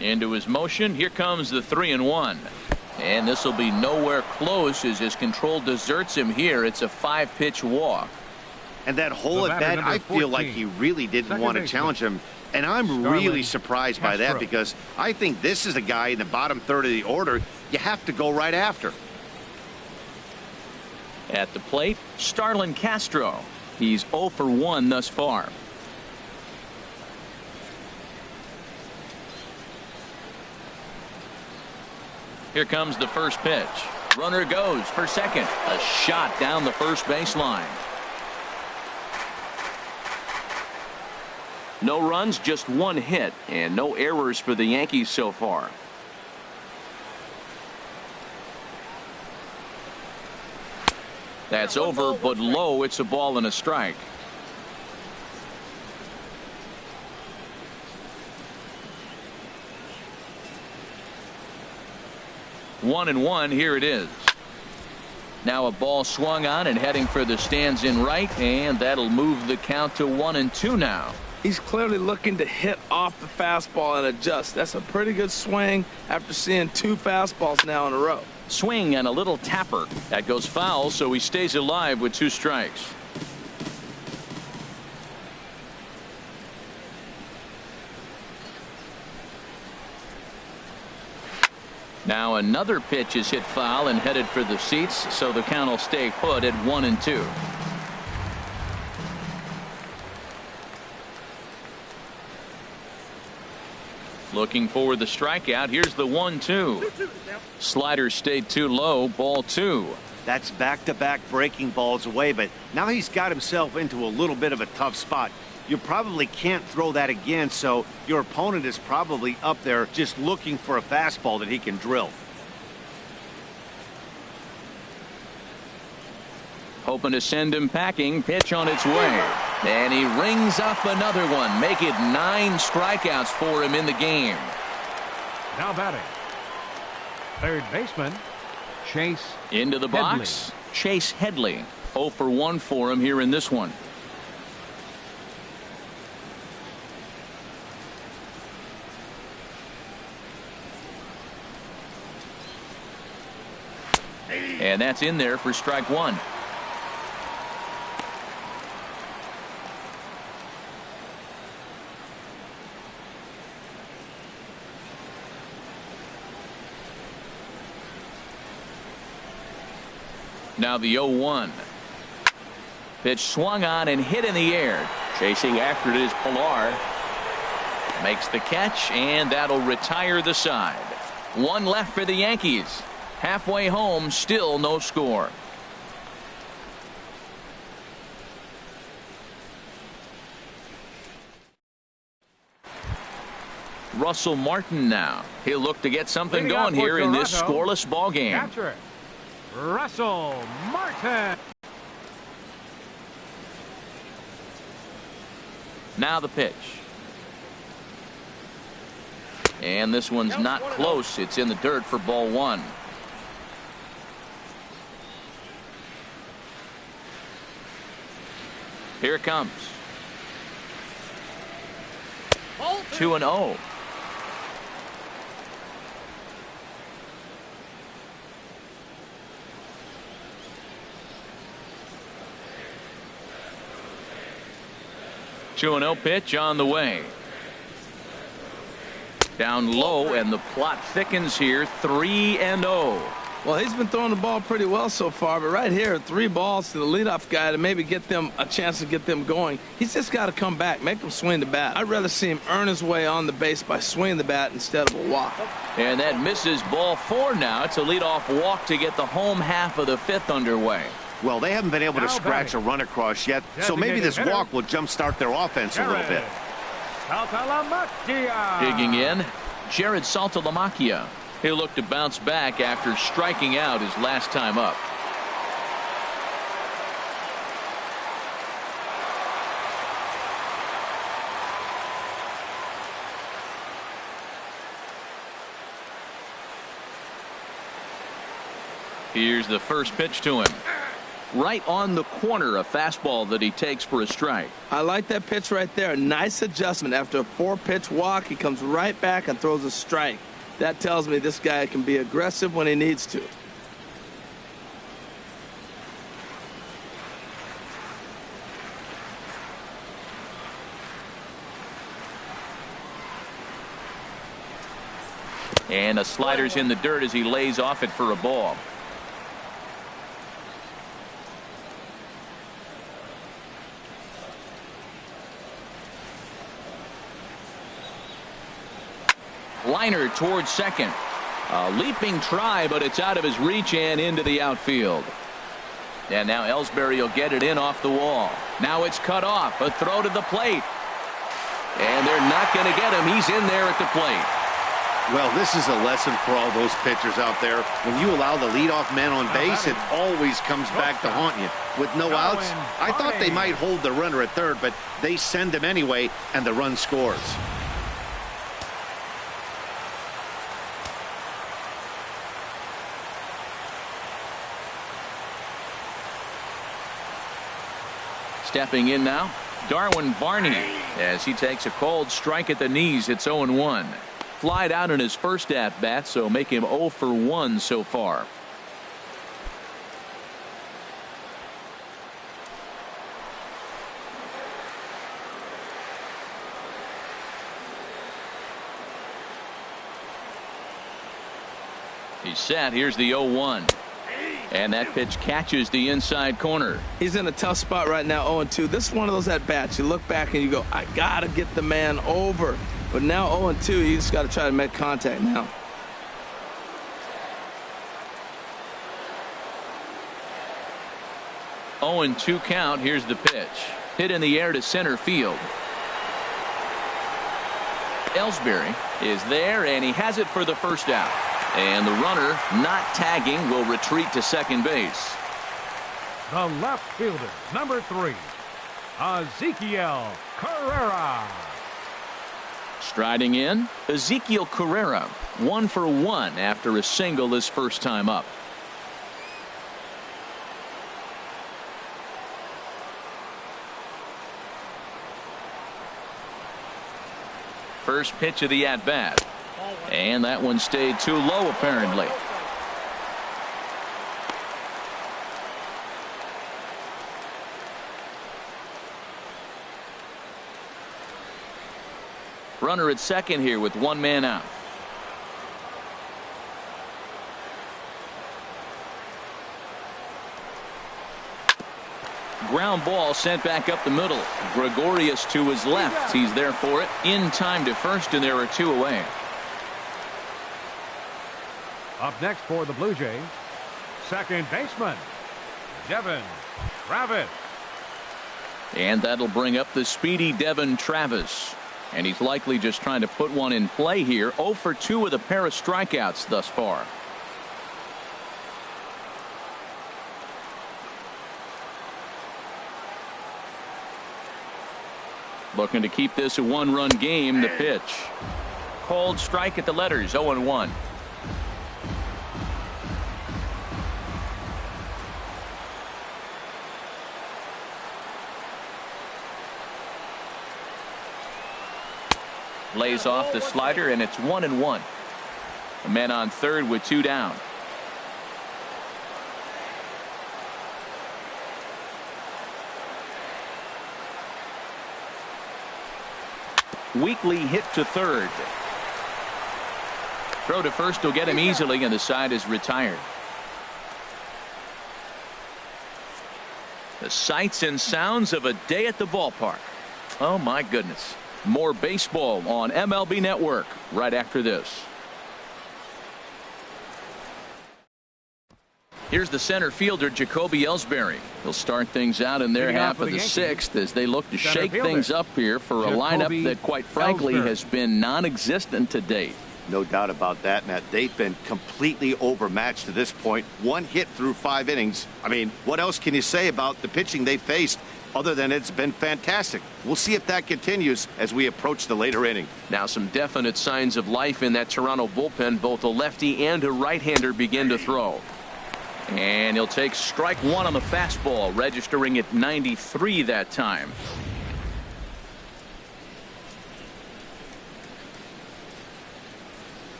A: Into his motion. Here comes the 3-1. And this will be nowhere close as his control deserts him here. It's a 5-pitch walk.
D: And that hole at bat, I feel like he really didn't want to challenge him. And I'm really surprised by that, because I think this is a guy in the bottom third of the order you have to go right after.
A: At the plate, Starlin Castro. He's 0 for 1 thus far. Here comes the first pitch. Runner goes for second. A shot down the first baseline. No runs, just 1 hit, and no errors for the Yankees so far. That's over, but low. It's a ball and a strike. One and one. Here it is. Now a ball swung on and heading for the stands in right, and that'll move the count to 1-2 now.
B: He's clearly looking to hit off the fastball and adjust. That's a pretty good swing after seeing 2 fastballs now in a row.
A: Swing and a little tapper. That goes foul, so he stays alive with 2 strikes. Now another pitch is hit foul and headed for the seats, so the count will stay put at 1-2. Looking for the strikeout. Here's the 1-2. Slider stayed too low. Ball 2.
D: That's back-to-back breaking balls away, but now he's got himself into a little bit of a tough spot. You probably can't throw that again, so your opponent is probably up there just looking for a fastball that he can drill.
A: Hoping to send him packing. Pitch on its way. And he rings up another one. Make it 9 strikeouts for him in the game.
C: Now batting, third baseman, Chase
A: Into the box,
C: Headley.
A: Chase Headley. 0 for 1 for him here in this one. And that's in there for strike 1. Now the 0-1. Pitch swung on and hit in the air. Chasing after it is Pilar. Makes the catch, and that'll retire the side. 1 left for the Yankees. Halfway home, still no score. Russell Martin now. He'll look to get something going here in this scoreless ball game.
C: Catcher, Russell Martin.
A: Now the pitch. And this one's not close. It's in the dirt for ball 1. Here it comes. 2-0. Two and 0 pitch on the way. Down low, and the plot thickens here. 3-0.
B: Well, he's been throwing the ball pretty well so far, but right here, 3 balls to the leadoff guy to maybe get them a chance to get them going. He's just got to come back, make them swing the bat. I'd rather see him earn his way on the base by swinging the bat instead of a walk.
A: And that misses ball 4 now. It's a leadoff walk to get the home half of the 5th underway.
D: Well, they haven't been able to scratch a run across yet, so maybe this walk will jumpstart their offense a little bit.
A: Digging in, Jared Saltalamacchia. He'll look to bounce back after striking out his last time up. Here's the first pitch to him. Right on the corner, a fastball that he takes for a strike.
B: I like that pitch right there. Nice adjustment. After a 4-pitch walk, he comes right back and throws a strike. That tells me this guy can be aggressive when he needs to.
A: And a slider's in the dirt as he lays off it for a ball. Liner towards second. A leaping try, but it's out of his reach and into the outfield. And now Ellsbury will get it in off the wall. Now it's cut off. A throw to the plate. And they're not going to get him. He's in there at the plate.
D: Well, this is a lesson for all those pitchers out there. When you allow the leadoff man on base, it always comes back to haunt you. With no outs, I thought they might hold the runner at third, but they send him anyway, and the run scores.
A: Stepping in now, Darwin Barney, as he takes a cold strike at the knees. It's 0-1. Flied out in his first at-bat, so make him 0 for 1 so far. He's set. Here's the 0-1. And that pitch catches the inside corner.
B: He's in a tough spot right now, 0-2. This is one of those at-bats. You look back and you go, I got to get the man over. But now 0-2, you just got to try to make contact now.
A: Oh, 0-2 count. Here's the pitch. Hit in the air to center field. Ellsbury is there, and he has it for the first out. And the runner, not tagging, will retreat to second base.
C: The left fielder, number 3, Ezekiel Carrera.
A: Striding in, Ezekiel Carrera, 1 for 1 after a single his first time up. First pitch of the at-bat. And that one stayed too low, apparently. Runner at second here with one man out. Ground ball sent back up the middle. Gregorius to his left. He's there for it. In time to first, and there are 2 away.
C: Up next for the Blue Jays, second baseman, Devin Travis.
A: And that'll bring up the speedy Devin Travis. And he's likely just trying to put one in play here. 0 for 2 with a pair of strikeouts thus far. Looking to keep this a 1-run game. The pitch. Cold strike at the letters. 0-1. Lays off the slider, and it's 1-1. A man on third with 2 down. Weekly hit to third. Throw to first will get him easily, and the side is retired. The sights and sounds of a day at the ballpark. Oh my goodness. More baseball on MLB Network right after this. Here's the center fielder, Jacoby Ellsbury. He'll start things out in their half of the 6th as they look to shake things up here for a lineup that, quite frankly, has been non-existent to date.
D: No doubt about that, Matt. They've been completely overmatched to this point. 1 hit through 5 innings. I mean, what else can you say about the pitching they faced other than it's been fantastic? We'll see if that continues as we approach the later inning.
F: Now some definite signs of life in that Toronto bullpen. Both a lefty and a right-hander begin to throw.
A: And he'll take strike one on the fastball, registering at 93 that time.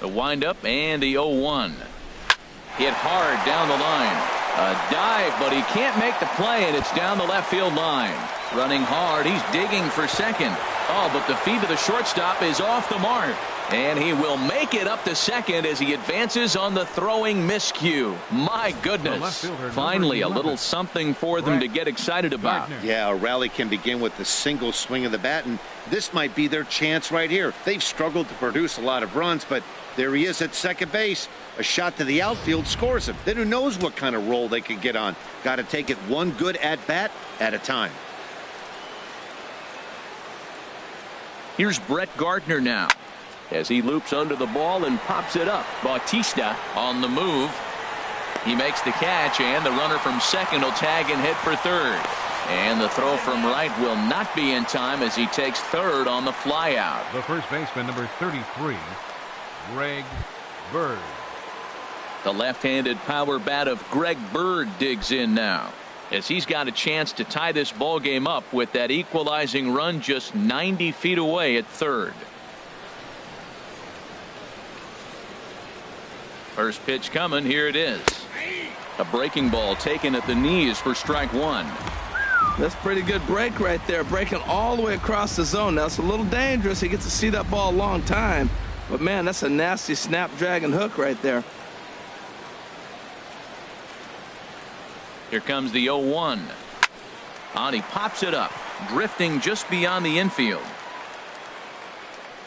A: The windup and the 0-1. Hit hard down the line. A dive, but he can't make the play, and it's down the left field line. Running hard, he's digging for second. Oh, but the feed to the shortstop is off the mark. And he will make it up to second as he advances on the throwing miscue. My goodness. Finally, a little something for them to get excited about.
D: Yeah, a rally can begin with the single swing of the bat, and this might be their chance right here. They've struggled to produce a lot of runs, but there he is at second base. A shot to the outfield scores him. Then who knows what kind of roll they could get on. Got to take it one good at-bat at a time.
A: Here's Brett Gardner now,
F: as he loops under the ball and pops it up.
A: Bautista on the move. He makes the catch, and the runner from second will tag and hit for third. And the throw from right will not be in time as he takes third on the flyout.
C: The first baseman, number 33, Greg Bird.
A: The left-handed power bat of Greg Bird digs in now, as he's got a chance to tie this ball game up with that equalizing run just 90 feet away at third. First pitch coming. Here it is. A breaking ball taken at the knees for strike one.
B: That's pretty good break right there, breaking all the way across the zone. Now it's a little dangerous. He gets to see that ball a long time, but man, that's a nasty snapdragon hook right there.
A: Here comes the 0-1. On, he pops it up, drifting just beyond the infield.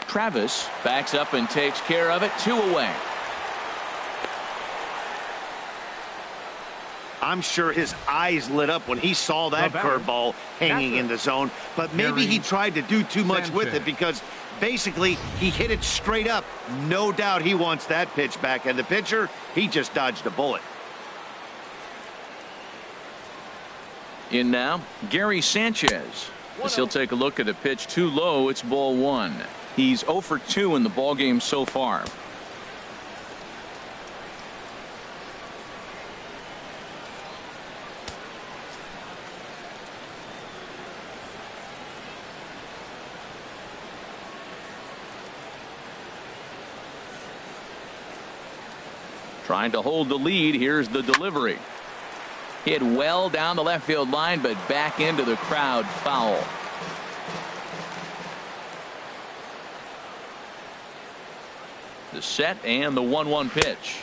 A: Travis backs up and takes care of it. 2 away.
D: I'm sure his eyes lit up when he saw that curveball hanging in the zone, but maybe he tried to do too much with it because basically he hit it straight up. No doubt he wants that pitch back, and the pitcher, he just dodged a bullet.
A: In now, Gary Sanchez. As he'll take a look at a pitch too low, it's ball one. He's 0 for 2 in the ball game so far. Trying to hold the lead. Here's the delivery. Hit well down the left field line, but back into the crowd. Foul. The set and the 1-1 pitch.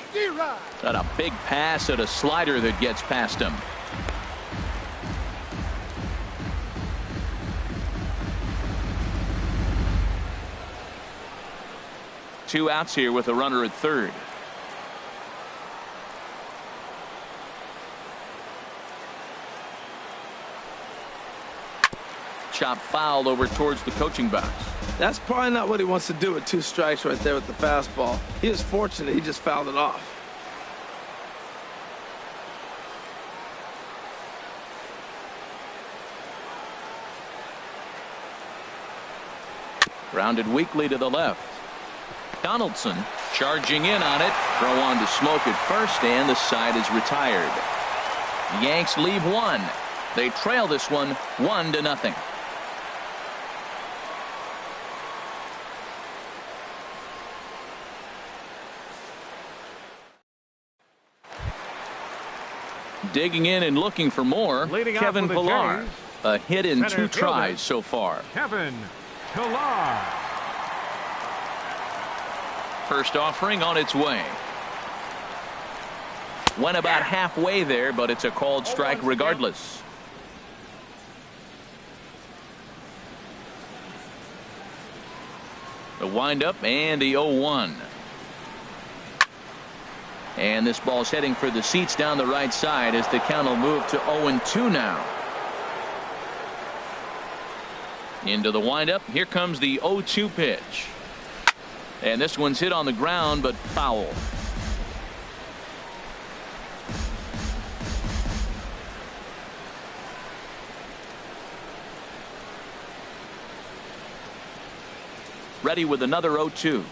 A: Got a big pass at a slider that gets past him. Two outs here with a runner at third. Chop foul over towards the coaching box.
B: That's probably not what he wants to do with 2 strikes right there with the fastball. He is fortunate he just fouled it off.
A: Grounded weakly to the left. Donaldson charging in on it. Throw on to Smoke at first, and the side is retired. The Yanks leave one. They trail this one 1-0. Digging in and looking for more, Kevin Pillar. A hit in 2 tries so far.
C: Kevin Pillar.
A: First offering on its way. Went about halfway there, but it's a called strike regardless. The windup and the 0-1. And this ball's heading for the seats down the right side as the count will move to 0-2 now. Into the windup. Here comes the 0-2 pitch. And this one's hit on the ground, but foul. Ready with another 0-2.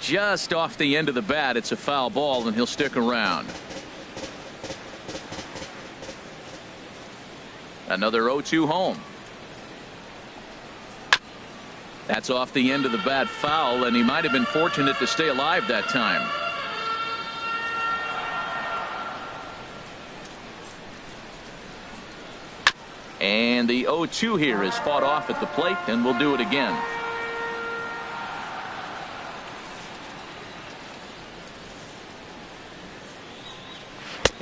A: just off the end of the bat. It's a foul ball, and he'll stick around. Another 0-2 home. That's off the end of the bat, foul, and he might have been fortunate to stay alive that time. And the 0-2 here is fought off at the plate, and we'll do it again.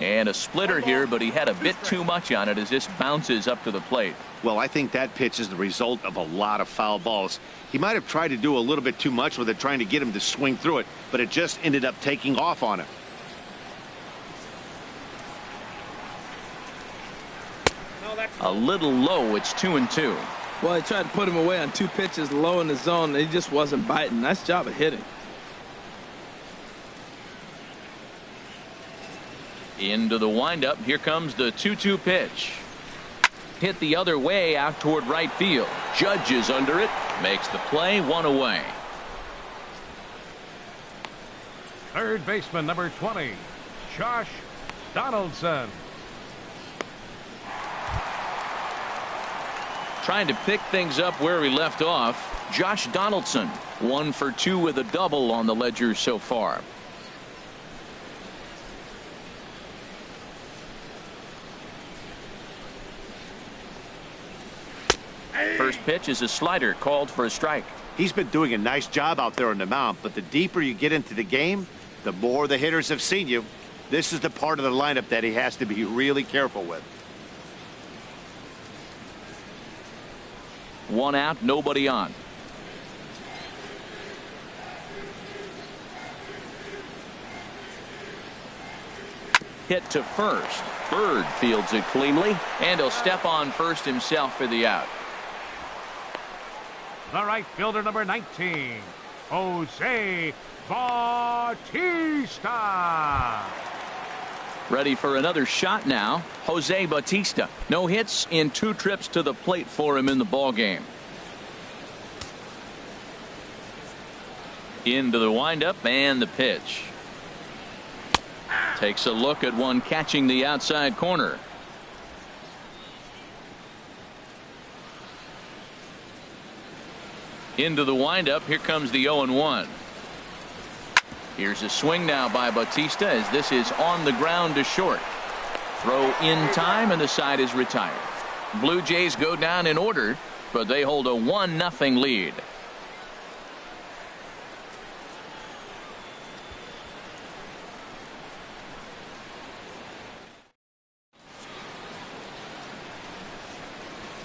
A: And a splitter here, but he had a bit too much on it as this bounces up to the plate.
D: Well, I think that pitch is the result of a lot of foul balls. He might have tried to do a little bit too much with it, trying to get him to swing through it, but it just ended up taking off on him.
A: A little low. It's 2-2.
B: Well, he tried to put him away on 2 pitches low in the zone, and he just wasn't biting. Nice job of hitting.
A: Into the windup. Here comes the 2-2 pitch. Hit the other way out toward right field. Judge is under it. Makes the play. 1 away.
C: Third baseman, number 20, Josh Donaldson.
A: Trying to pick things up where he left off. Josh Donaldson, 1 for 2 with a double on the ledger so far. First pitch is a slider, called for a strike.
D: He's been doing a nice job out there on the mound, but the deeper you get into the game, the more the hitters have seen you. This is the part of the lineup that he has to be really careful with.
A: 1 out, nobody on. Hit to first. Bird fields it cleanly, and he'll step on first himself for the out.
C: The right fielder, number 19, Jose Bautista.
A: Ready for another shot now. Jose Bautista. No hits in 2 trips to the plate for him in the ball game. Into the windup and the pitch. Takes a look at one catching the outside corner. Into the windup. Here comes the 0-1. Here's a swing now by Bautista as this is on the ground to short. Throw in time, and the side is retired. Blue Jays go down in order, but they hold a 1-0 lead.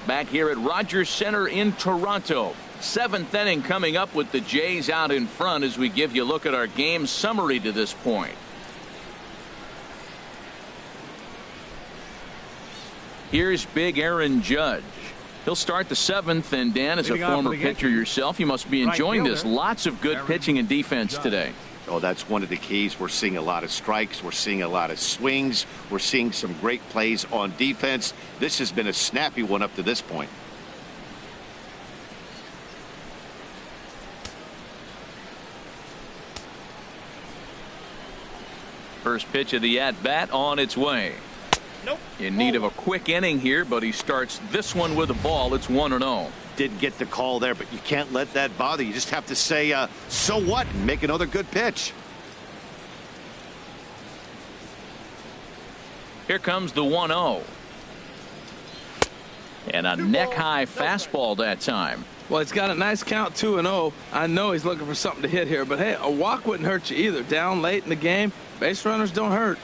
A: Back here at Rogers Center in Toronto. 7th inning coming up with the Jays out in front as we give you a look at our game summary to this point. Here's big Aaron Judge. He'll start the 7th, and Dan, as a former pitcher yourself, you must be enjoying this. Lots of good pitching and defense today.
D: Oh, that's one of the keys. We're seeing a lot of strikes. We're seeing a lot of swings. We're seeing some great plays on defense. This has been a snappy one up to this point.
A: First pitch of the at-bat on its way.
D: Nope.
A: In need of a quick inning here, but he starts this one with a ball. It's 1-0.
D: Didn't get the call there, but you can't let that bother you. Just have to say, so what, and make another good pitch.
A: Here comes the 1-0. And a neck-high fastball that time.
B: Well, he's got a nice count, 2-0. I know he's looking for something to hit here, but hey, a walk wouldn't hurt you either. Down late in the game, base runners don't hurt.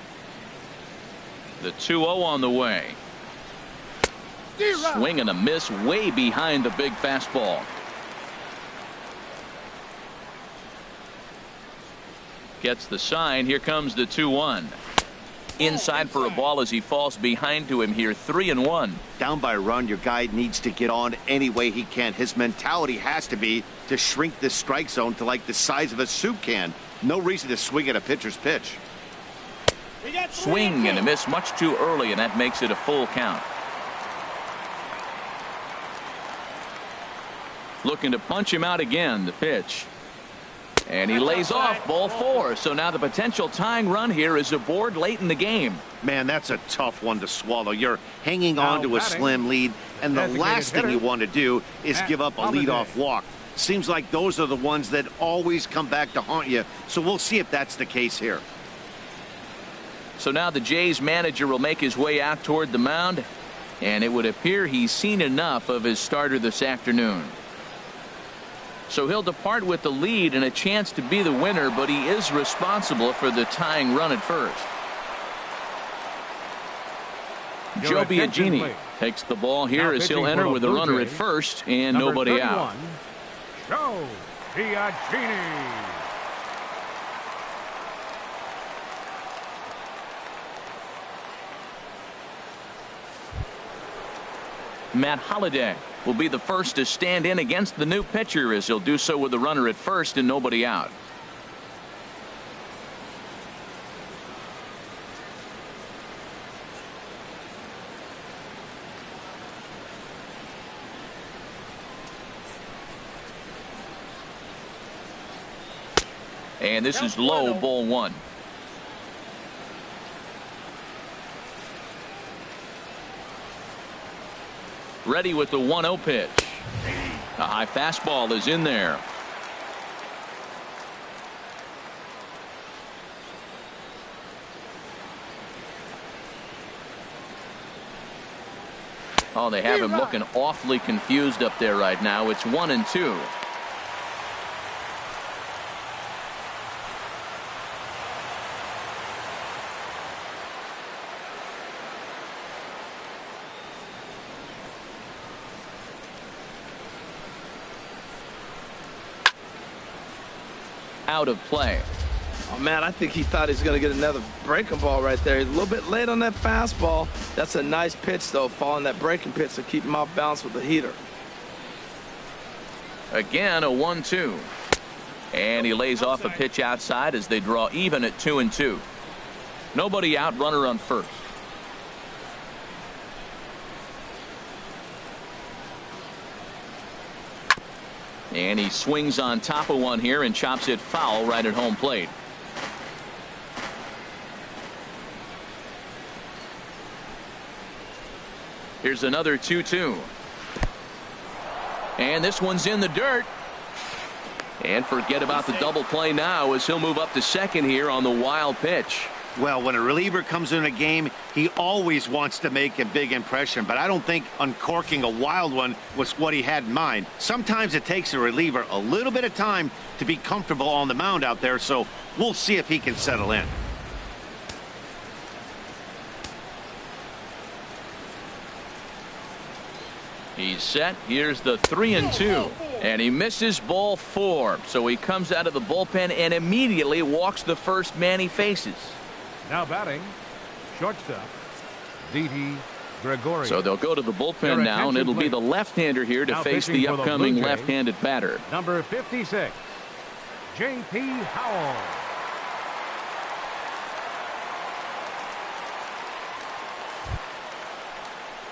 A: The 2-0 on the way. Swing and a miss way behind the big fastball. Gets the sign. Here comes the 2-1. Inside for a ball as he falls behind to him here. 3-1.
D: Down by a run, your guy needs to get on any way he can. His mentality has to be to shrink this strike zone to like the size of a soup can. No reason to swing at a pitcher's pitch.
A: Swing and a miss much too early, and that makes it a full count. Looking to punch him out again. The pitch. And he lays off ball 4. So now the potential tying run here is aboard late in the game.
D: Man, that's a tough one to swallow. You're hanging on to a slim lead, and the last thing you want to do is give up a leadoff walk. Seems like those are the ones that always come back to haunt you. So we'll see if that's the case here.
A: So now the Jays manager will make his way out toward the mound, and it would appear he's seen enough of his starter this afternoon. So he'll depart with the lead and a chance to be the winner, but he is responsible for the tying run at first. Joe Biagini takes the ball here as he'll enter with a runner at first and nobody out.
C: Joe Biagini.
A: Matt Holliday will be the first to stand in against the new pitcher as he'll do so with a runner at first and nobody out. And this is low, ball 1. Ready with the 1-0 pitch. A high fastball is in there. Oh, they have him looking awfully confused up there right now. It's 1-2. Out of play.
B: Oh, man, I think he thought he was going to get another breaking ball right there. He's a little bit late on that fastball. That's a nice pitch, though, following that breaking pitch to keep him off balance with the heater.
A: Again, a 1-2. And he lays off a pitch outside as they draw even at 2-2. Nobody out, runner on first. And he swings on top of one here and chops it foul right at home plate. Here's another 2-2. And this one's in the dirt. And forget about the double play now as he'll move up to second here on the wild pitch.
D: Well, when a reliever comes in a game, he always wants to make a big impression, but I don't think uncorking a wild one was what he had in mind. Sometimes it takes a reliever a little bit of time to be comfortable on the mound out there, so we'll see if he can settle in.
A: He's set. Here's the 3-2. And he misses ball 4. So he comes out of the bullpen and immediately walks the first man he faces.
C: Now batting, shortstop, Didi Gregorius.
A: So they'll go to the bullpen now, and it'll be the left-hander here to face the upcoming left-handed batter.
C: Number 56, J.P. Howell.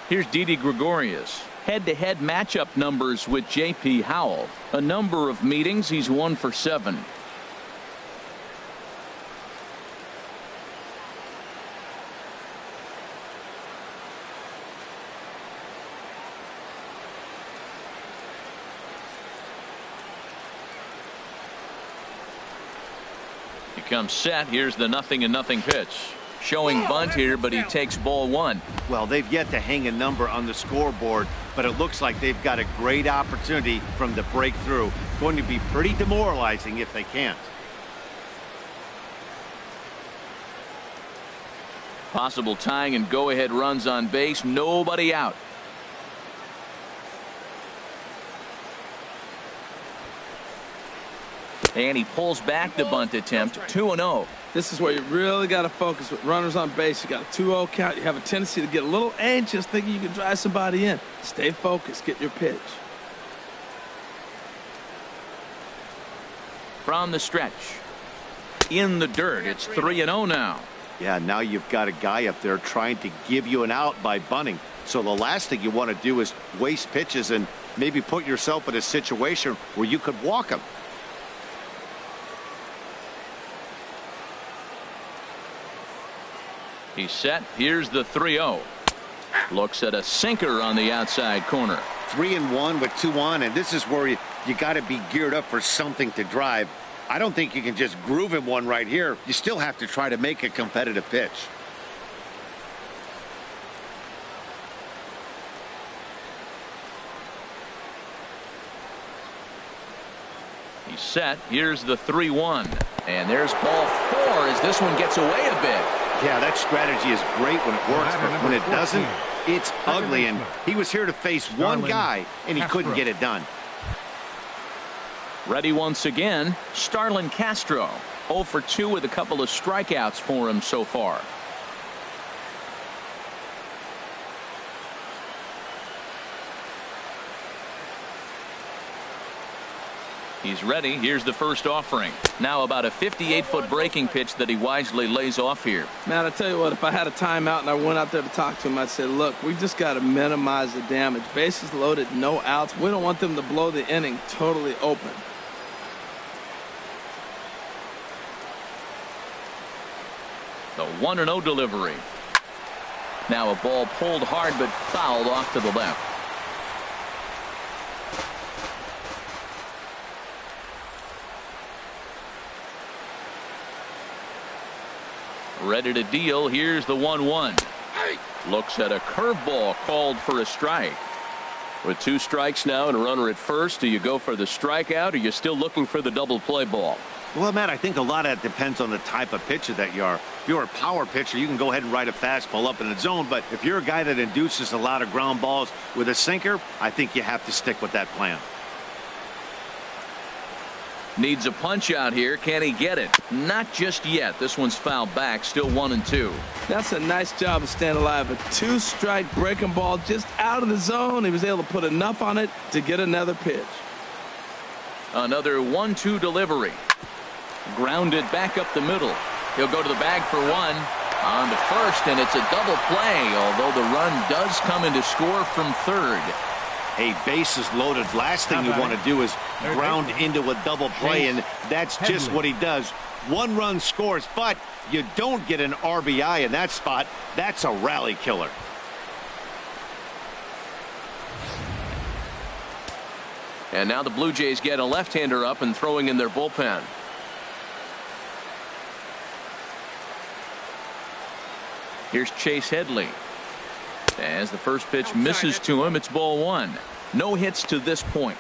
A: Here's Didi Gregorius. Head-to-head matchup numbers with J.P. Howell. A number of meetings, he's 1 for 7. Comes set. Here's the 0-0 pitch. Showing bunt here, but he takes ball 1.
D: Well, they've yet to hang a number on the scoreboard, but it looks like they've got a great opportunity from the breakthrough. Going to be pretty demoralizing if they can't.
A: Possible tying and go-ahead runs on base. Nobody out. And he pulls back the bunt attempt. 2-0.
B: This is where you really got to focus with runners on base. You got a 2-0 count. You have a tendency to get a little anxious thinking you can drive somebody in. Stay focused. Get your pitch.
A: From the stretch. In the dirt. It's 3-0 now.
D: Yeah, now you've got a guy up there trying to give you an out by bunting. So the last thing you want to do is waste pitches and maybe put yourself in a situation where you could walk him.
A: He's set. Here's the 3-0. Looks at a sinker on the outside corner.
D: 3-1 with 2 on, and this is where you got to be geared up for something to drive. I don't think you can just groove him one right here. You still have to try to make a competitive pitch.
A: He's set. Here's the 3-1. And there's ball 4 as this one gets away a bit.
D: Yeah, that strategy is great when it works, but when it doesn't, it's ugly. And he was here to face one guy, and he couldn't get it done.
A: Ready once again, Starlin Castro. 0 for 2 with a couple of strikeouts for him so far. He's ready. Here's the first offering. Now about a 58-foot breaking pitch that he wisely lays off here.
B: Man, I tell you what, if I had a timeout and I went out there to talk to him, I'd say, look, we just got to minimize the damage. Bases loaded, no outs. We don't want them to blow the inning totally open.
A: The 1-0 delivery. Now a ball pulled hard but fouled off to the left. Ready to deal. Here's the 1-1. Looks at a curveball called for a strike.
F: With 2 strikes now and a runner at first, do you go for the strikeout or are you still looking for the double play ball?
D: Well, Matt, I think a lot of that depends on the type of pitcher that you are. If you're a power pitcher, you can go ahead and ride a fastball up in the zone. But if you're a guy that induces a lot of ground balls with a sinker, I think you have to stick with that plan.
A: Needs a punch out here. Can he get it? Not just yet. This one's fouled back. Still 1-2.
B: That's a nice job of staying alive. A 2-strike breaking ball just out of the zone. He was able to put enough on it to get another pitch.
A: Another 1-2 delivery. Grounded back up the middle. He'll go to the bag for 1. On to first, and it's a double play, although the run does come in to score from third.
D: Hey, bases loaded. Last thing you want to do is ground into a double play, and that's just what he does. 1 run scores, but you don't get an RBI in that spot. That's a rally killer.
A: And now the Blue Jays get a left-hander up and throwing in their bullpen. Here's Chase Headley. As the first pitch misses to him, it's ball 1. No hits to this point.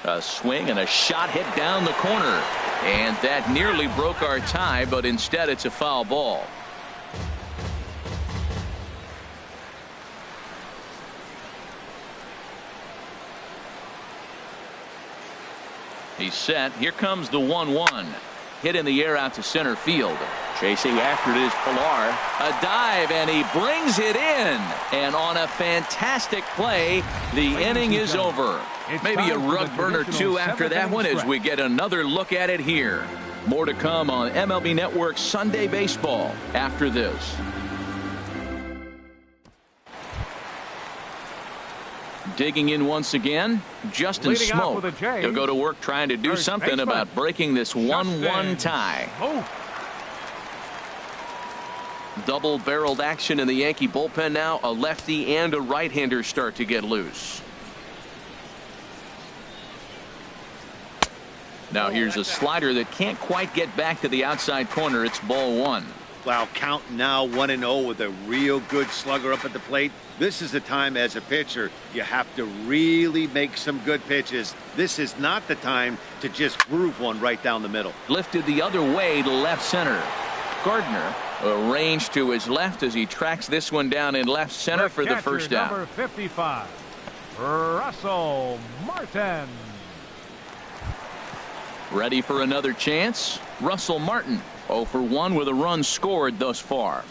A: A swing and a shot hit down the corner. And that nearly broke our tie, but instead it's a foul ball. He's set. Here comes the 1-1. Hit in the air out to center field. Chasing after it is Pilar. A dive, and he brings it in. And on a fantastic play, the inning is over. Maybe a rug burn or 2 after that one as we get another look at it here. More to come on MLB Network Sunday Baseball after this. Digging in once again, Justin Smoke. He'll go to work trying to do something about breaking this 1-1 tie. Double-barreled action in the Yankee bullpen now. A lefty and a right-hander start to get loose. Now here's a slider that can't quite get back to the outside corner. It's ball 1.
D: Wow, count now 1-0 with a real good slugger up at the plate. This is the time as a pitcher you have to really make some good pitches. This is not the time to just groove one right down the middle.
A: Lifted the other way to left center. Gardner arranged to his left as he tracks this one down in left center for the first out.
C: Number 55, Russell Martin.
A: Ready for another chance? Russell Martin, 0 for 1 with a run scored thus far.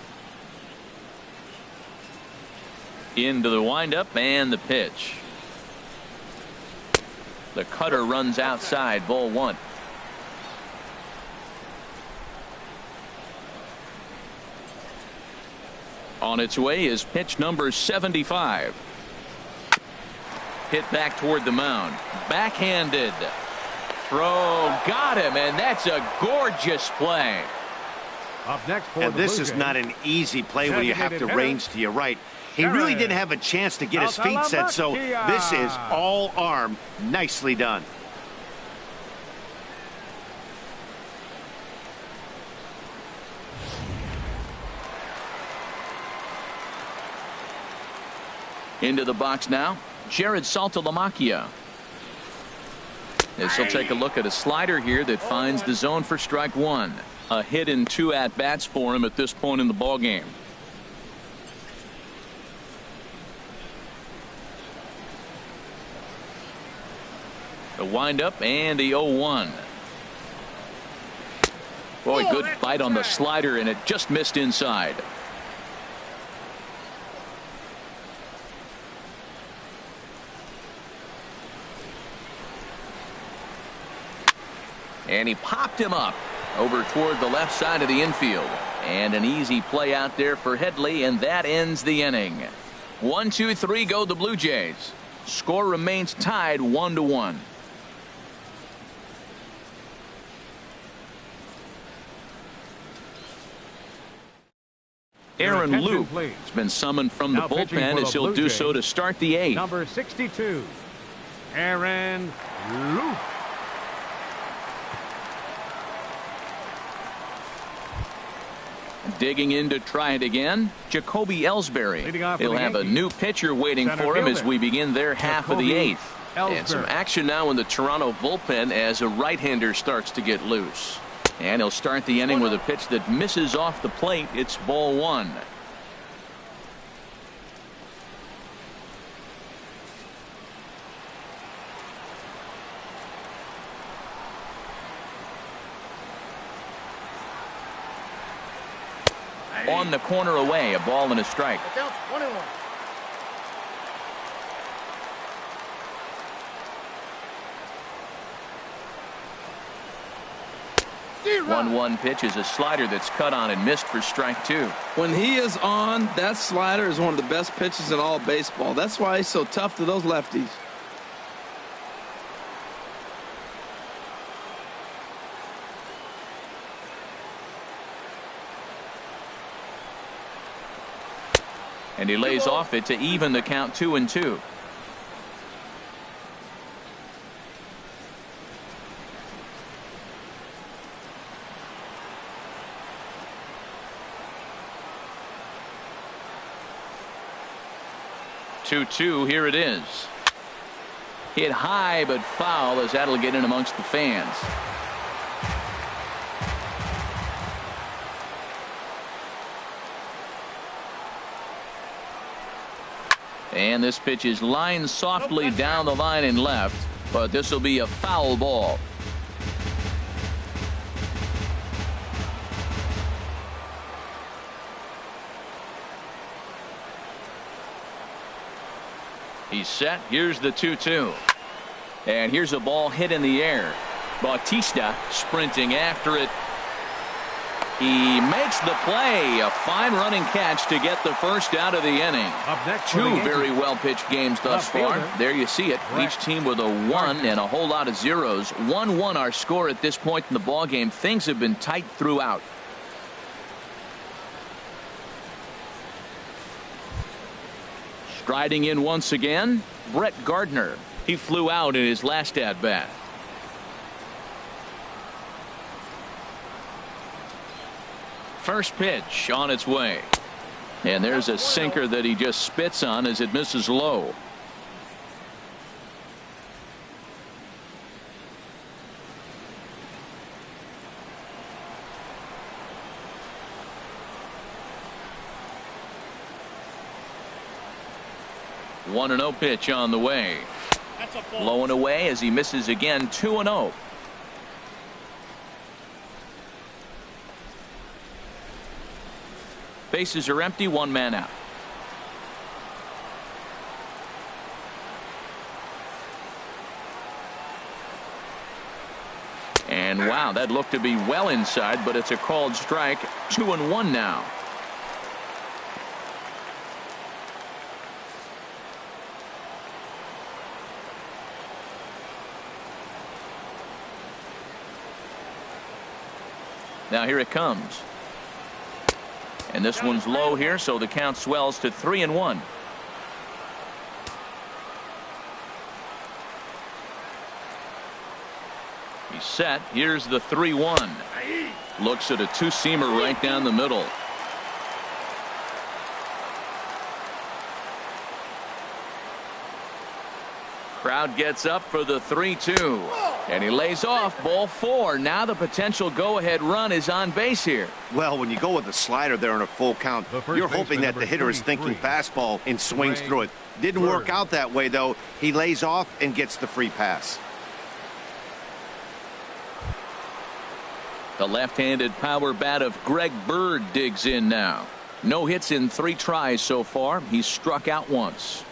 A: Into the windup and the pitch. The cutter runs outside, ball 1. On its way is pitch number 75. Hit back toward the mound. Backhanded. Throw. Got him, and that's a gorgeous play.
C: Up next for
D: And
C: the
D: this
C: Blue
D: is
C: Jays,
D: not an easy play when you have to
C: designated
D: range to your right. He really didn't have a chance to get his feet set, so this is all arm. Nicely done.
A: Into the box now, Jared Saltalamacchia. As he'll take a look at a slider here that finds the zone for strike one. A hit in 2 at-bats for him at this point in the ballgame. The windup and the 0-1. Boy, good bite on the slider, and it just missed inside. And he popped him up over toward the left side of the infield. And an easy play out there for Headley, and that ends the inning. 1-2-3 go the Blue Jays. Score remains tied 1-1. Aaron Luke has been summoned from the bullpen as he'll do so to start the 8th.
C: Number 62, Aaron Luke.
A: Digging in to try it again, Jacoby Ellsbury. He'll have a new pitcher waiting for him as we begin their half of the 8th.
F: And some action now in the Toronto bullpen as a right-hander starts to get loose.
A: And he'll start the inning with a pitch that misses off the plate. It's ball 1. On the corner away, a ball and a strike. 1-1 pitch is a slider that's cut on and missed for strike 2.
B: When he is on, that slider is one of the best pitches in all baseball. That's why he's so tough to those lefties.
A: And he lays off it to even the count 2-2. Here it is. Hit high but foul as that'll get in amongst the fans. And this pitch is lined softly down the line and left, but this will be a foul ball. He's set. Here's the 2-2. And here's a ball hit in the air. Bautista sprinting after it. He makes the play. A fine running catch to get the first out of the inning.
C: Up next,
A: 2 very well pitched games thus far. There you see it. Each team with a 1 and a whole lot of zeros. 1-1 our score at this point in the ball game. Things have been tight throughout. Striding in once again, Brett Gardner. He flew out in his last at bat. First pitch on its way. And there's a sinker that he just spits on as it misses low. One 1-0 pitch on the way. Low and away as he misses again. 2-0. Bases are empty. 1 man out. And wow, that looked to be well inside, but it's a called strike. 2-1 now. Now here it comes. And this one's low here, so the count swells to 3-1. He's set. Here's the 3-1. Looks at a two-seamer right down the middle. Crowd gets up for the 3-2. And he lays off ball 4. Now the potential go-ahead run is on base here.
D: Well, when you go with a slider there in a full count, you're hoping that the hitter is thinking fastball and swings through it. Didn't work out that way, though. He lays off and gets the free pass.
A: The left-handed power bat of Greg Bird digs in now. No hits in 3 tries so far. He's struck out once.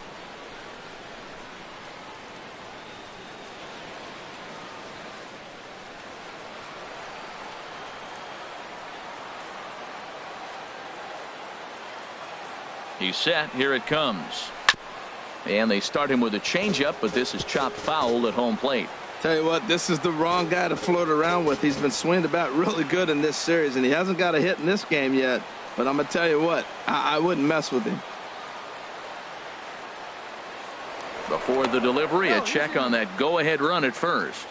A: He's set. Here it comes. And they start him with a changeup, but this is chopped foul at home plate.
B: Tell you what, this is the wrong guy to float around with. He's been swinging the bat really good in this series, and he hasn't got a hit in this game yet. But I'm going to tell you what, I wouldn't mess with him.
A: Before the delivery, a check on that go-ahead run at first.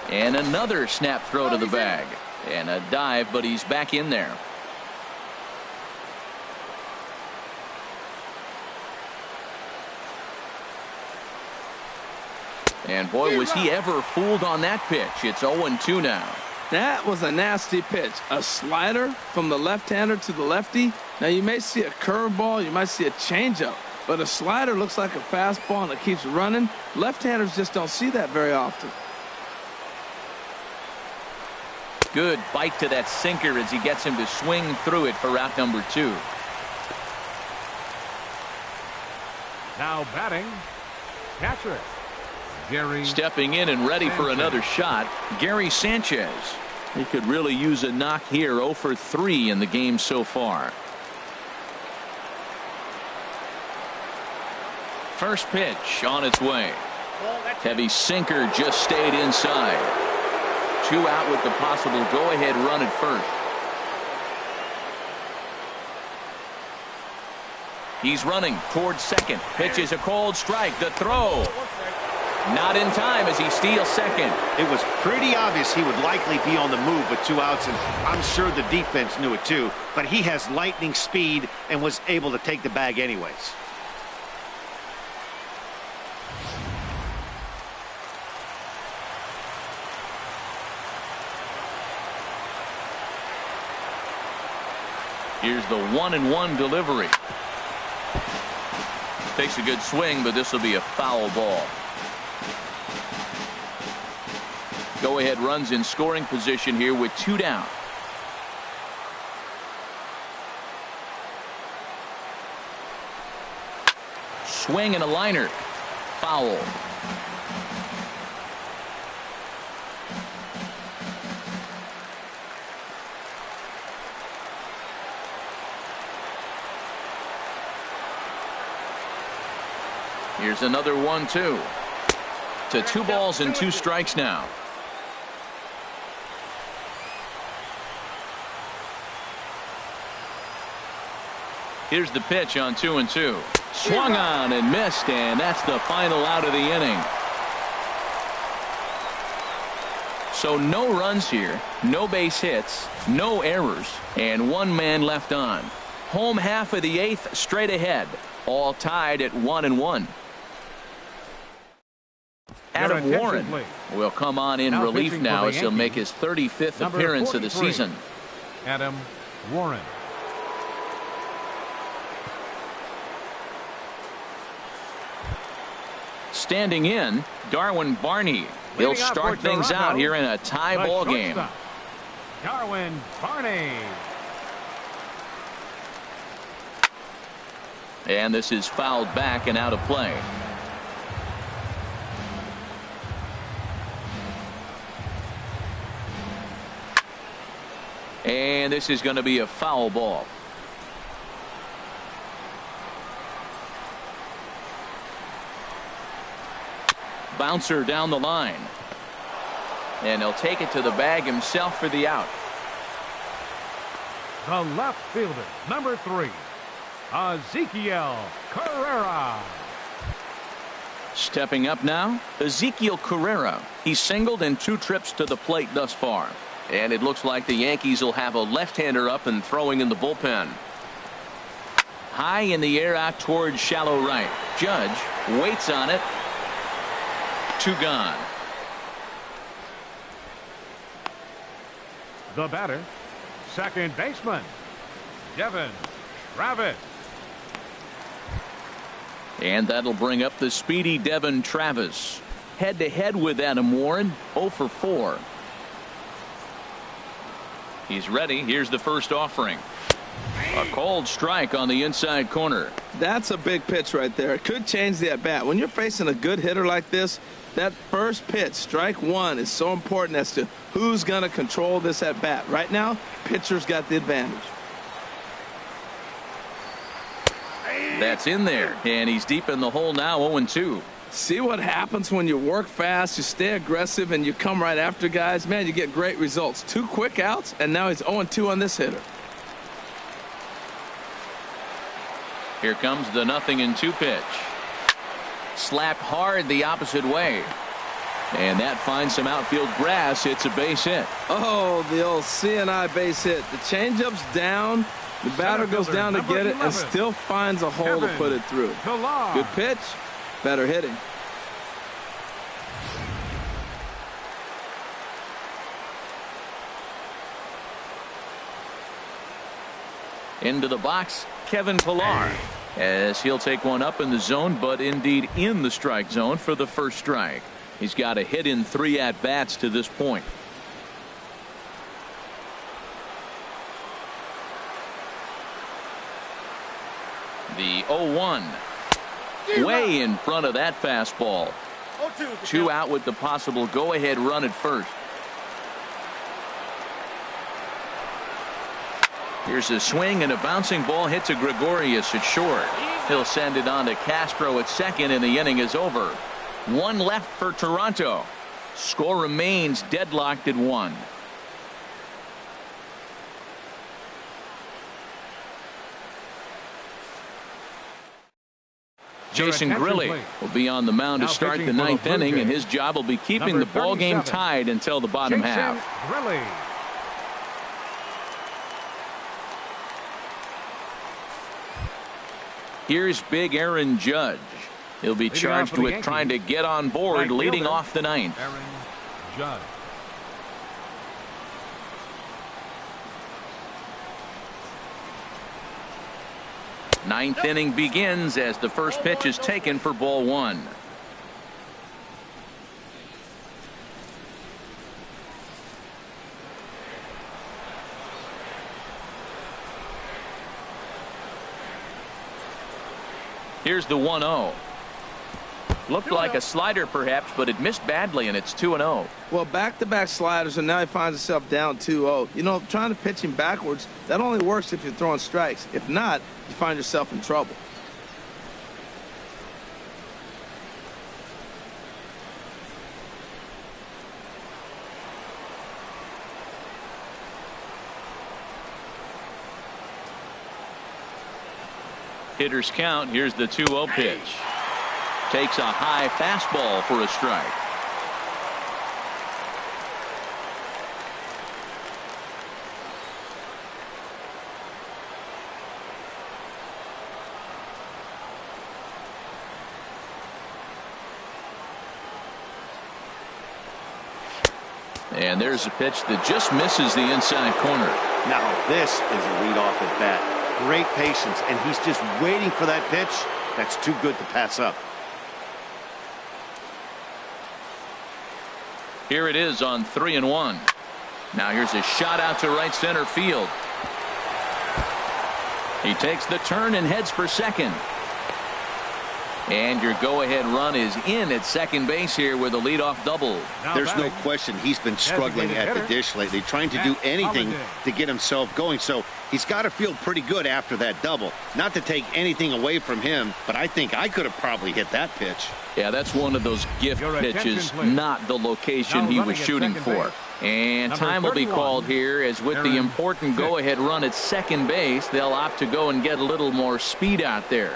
A: And another snap throw to the bag. And a dive, but he's back in there. And boy, was he ever fooled on that pitch. It's 0-2 now.
B: That was a nasty pitch. A slider from the left-hander to the lefty. Now, you may see a curveball, you might see a changeup, but a slider looks like a fastball and it keeps running. Left-handers just don't see that very often.
A: Good bite to that sinker as he gets him to swing through it for out number 2.
C: Now batting, catcher Gary.
A: Stepping in and ready for another shot, Gary Sanchez. He could really use a knock here. 0 for 3 in the game so far. First pitch on its way. Heavy sinker just stayed inside. 2 out with the possible go-ahead run at first. He's running towards second. Pitch is a cold strike. The throw. Not in time as he steals second.
D: It was pretty obvious he would likely be on the move with 2 outs, and I'm sure the defense knew it too. But he has lightning speed and was able to take the bag anyways.
A: Here's the 1-1 delivery. Takes a good swing, but this will be a foul ball. Go-ahead runs in scoring position here with 2 down. Swing and a liner. Foul. Here's another 1-2. To 2 balls and 2 strikes now. Here's the pitch on 2-2. Swung on and missed, and that's the final out of the inning. So no runs here, no base hits, no errors, and 1 man left on. Home half of the 8th straight ahead, all tied at 1-1. Adam Warren will come on in relief now as he'll make his 35th appearance of the season.
C: Adam Warren.
A: Standing in, Darwin Barney. He'll start things out here in a tie ball game.
C: Darwin Barney.
A: And this is fouled back and out of play. And this is going to be a foul ball. Bouncer down the line. And he'll take it to the bag himself for the out.
C: The left fielder, number 3, Ezekiel Carrera.
A: Stepping up now, Ezekiel Carrera. He singled in 2 trips to the plate thus far. And it looks like the Yankees will have a left-hander up and throwing in the bullpen. High in the air out towards shallow right. Judge waits on it. 2 gone.
C: The batter, second baseman, Devin Travis.
A: And that'll bring up the speedy Devin Travis. Head-to-head with Adam Warren, 0 for 4. He's ready. Here's the first offering. A cold strike on the inside corner.
B: That's a big pitch right there. It could change the at-bat. When you're facing a good hitter like this, that first pitch, strike 1, is so important as to who's going to control this at-bat. Right now, pitcher's got the advantage.
A: That's in there, and he's deep in the hole now, 0-2.
B: See what happens when you work fast, you stay aggressive, and you come right after guys? Man, you get great results. 2 quick outs, and now he's 0-2 on this hitter.
A: Here comes the 0-2 pitch. Slapped hard the opposite way. And that finds some outfield grass. It's a base hit.
B: Oh, the old CNI base hit. The changeup's down. The batter goes down to get it and still finds a hole to put it through. Good pitch. Better hitting.
A: Into the box, Kevin Pillar, as he'll take one up in the zone, but indeed in the strike zone for the first strike. He's got a hit in 3 at-bats to this point. The 0-1. Way in front of that fastball. 2 out with the possible go-ahead run at first. Here's a swing, and a bouncing ball hits a Gregorius at short. He'll send it on to Castro at second, and the inning is over. 1 left for Toronto. Score remains deadlocked at 1. Jason Grilli will be on the mound to start the 9th inning, and his job will be keeping the ball game tied until the bottom half.
C: Grilli.
A: Here's big Aaron Judge. He'll be charged with trying to get on board, leading off the 9th.
C: Aaron Judge.
A: Ninth inning begins as the first pitch is taken for ball 1. Here's the 1-0. Looked like a slider perhaps, but it missed badly, and it's 2-0.
B: Well, back-to-back sliders, and now he finds himself down 2-0. You know, trying to pitch him backwards, that only works if you're throwing strikes. If not, you find yourself in trouble.
A: Hitters count. Here's the 2-0 pitch. Takes a high fastball for a strike. And there's a pitch that just misses the inside corner.
D: Now this is a leadoff at bat. Great patience, and he's just waiting for that pitch. That's too good to pass up.
A: Here it is on 3-1. Now here's a shot out to right center field. He takes the turn and heads for second. And your go-ahead run is in at second base here with a leadoff double.
D: There's no question he's been struggling at the dish lately, trying to do anything to get himself going. So He's got to feel pretty good after that double. Not to take anything away from him, but I think I could have probably hit that pitch.
A: Yeah, that's one of those gift pitches, not the location he was shooting for. And time will be called here, as with the important go-ahead run at second base, they'll opt to go and get a little more speed out there.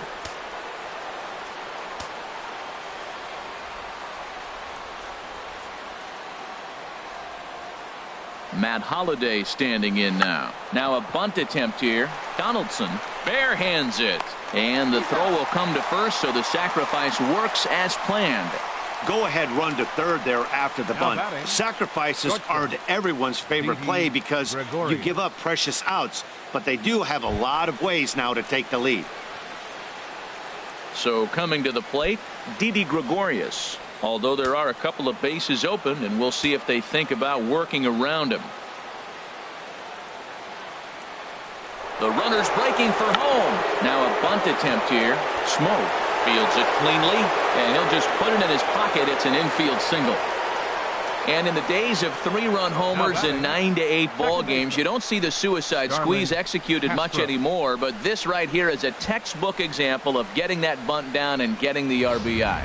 A: Matt Holliday standing in now. Now a bunt attempt here. Donaldson barehands it. And the throw will come to first, so the sacrifice works as planned.
D: Go ahead run to third there after the bunt. Sacrifices aren't everyone's favorite play because you give up precious outs, but they do have a lot of ways now to take the lead.
A: So coming to the plate, Didi Gregorius. Although there are a couple of bases open, and we'll see if they think about working around him. The runner's breaking for home. Now a bunt attempt here. Smoke fields it cleanly, and he'll just put it in his pocket. It's an infield single. And in the days of 3-run homers in 9 to 8 ball games, you don't see the suicide squeeze executed much anymore, but this right here is a textbook example of getting that bunt down and getting the RBI.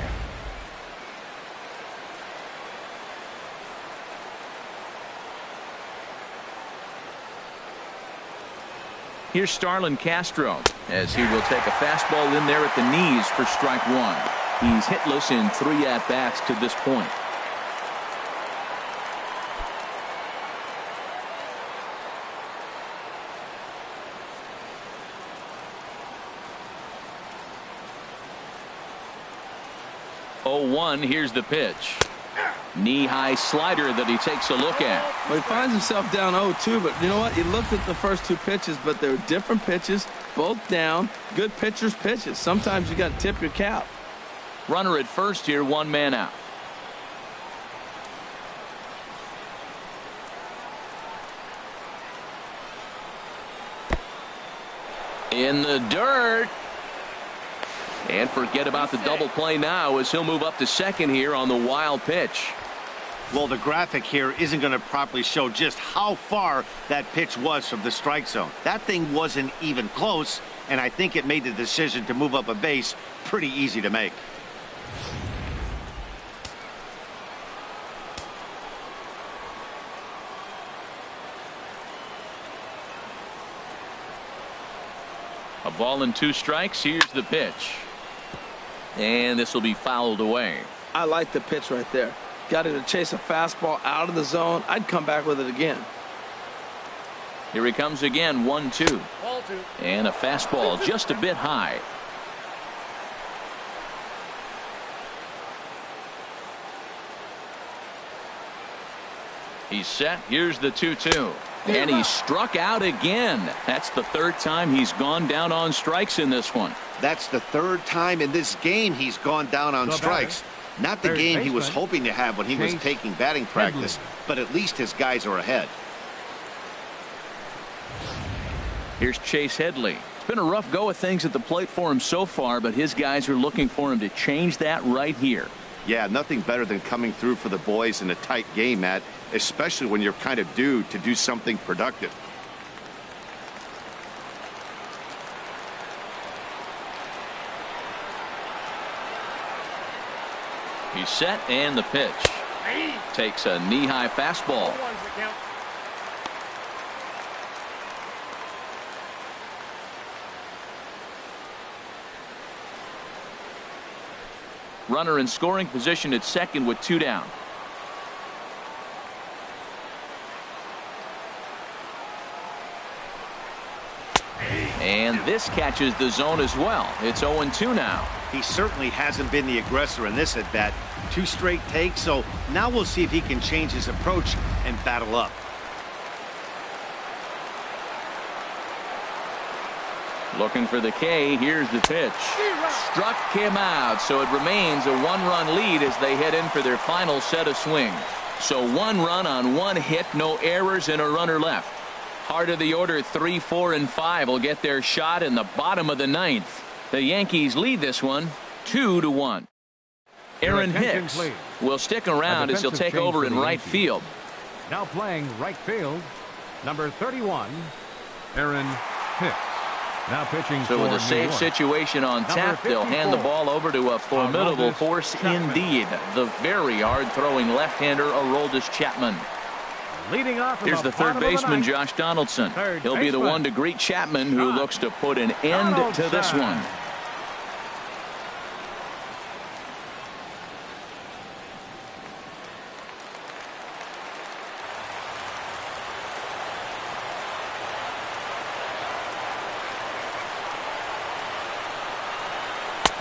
A: Here's Starlin Castro as he will take a fastball in there at the knees for strike one. He's hitless in 3 at-bats to this point. Oh, 1, here's the pitch. Knee-high slider that he takes a look at.
B: Well, he finds himself down 0-2, but you know what? He looked at the first 2 pitches, but they were different pitches, both down. Good pitchers' pitches. Sometimes you got to tip your cap.
A: Runner at first here, 1 man out. In the dirt. And forget about the double play now as he'll move up to second here on the wild pitch.
D: Well, the graphic here isn't going to properly show just how far that pitch was from the strike zone. That thing wasn't even close, and I think it made the decision to move up a base pretty easy to make.
A: A ball and 2 strikes. Here's the pitch. And this will be fouled away.
B: I like the pitch right there. Got him to chase a fastball out of the zone. I'd come back with it again.
A: Here he comes again, 1-2. And a fastball just a bit high. He's set. Here's the 2-2. And he struck out again. That's the 3rd time he's gone down on strikes in this one.
D: That's the 3rd time in this game he's gone down on strikes. Not the game he was hoping to have when he was taking batting practice, but at least his guys are ahead.
A: Here's Chase Headley. It's been a rough go of things at the plate for him so far, but his guys are looking for him to change that right here.
D: Yeah, nothing better than coming through for the boys in a tight game, Matt, especially when you're kind of due to do something productive.
A: He's set, and the pitch. Takes a knee-high fastball. Runner in scoring position at second with 2 down. And this catches the zone as well. It's 0-2 now.
D: He certainly hasn't been the aggressor in this at bat. 2 straight takes, so now we'll see if he can change his approach and battle up.
A: Looking for the K. Here's the pitch. Struck him out, so it remains a 1-run lead as they head in for their final set of swings. So 1 run on 1 hit, no errors, and a runner left. Heart of the order, 3, 4, and 5 will get their shot in the bottom of the 9th. The Yankees lead this one 2-1. Aaron Hicks will stick around as he'll take over in right field.
C: Now playing right field, number 31, Aaron Hicks. Now pitching
A: So
C: for
A: with a
C: New
A: safe
C: York.
A: situation on tap, they'll hand the ball over to a formidable force indeed. The very hard-throwing left-hander, Aroldis Chapman.
C: Leading off
A: Here's the third baseman, Josh Donaldson. He'll be the one to greet Chapman, who looks to put an end to this one.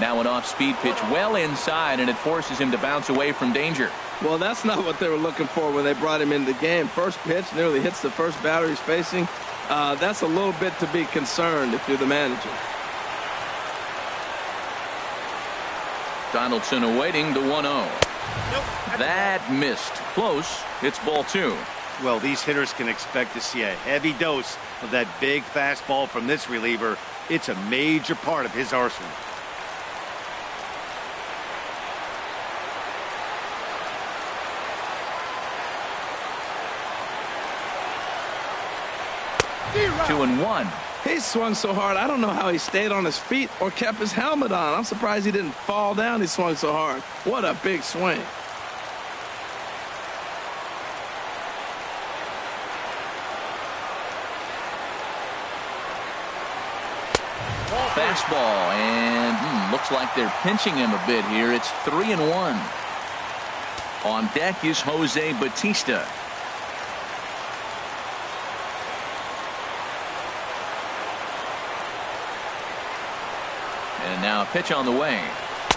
A: Now an off-speed pitch well inside, and it forces him to bounce away from danger.
B: Well, that's not what they were looking for when they brought him into the game. First pitch nearly hits the first batter he's facing. That's a little bit to be concerned if you're the manager.
A: Donaldson awaiting the 1-0. That missed. Close. It's ball 2.
D: Well, these hitters can expect to see a heavy dose of that big fastball from this reliever. It's a major part of his arsenal.
A: Two and one.
B: He swung so hard, I don't know how he stayed on his feet or kept his helmet on. I'm surprised he didn't fall down. He swung so hard. What a big swing.
A: Fastball, and looks like they're pinching him a bit here. It's 3-1. On deck is Jose Bautista. And now a pitch on the way.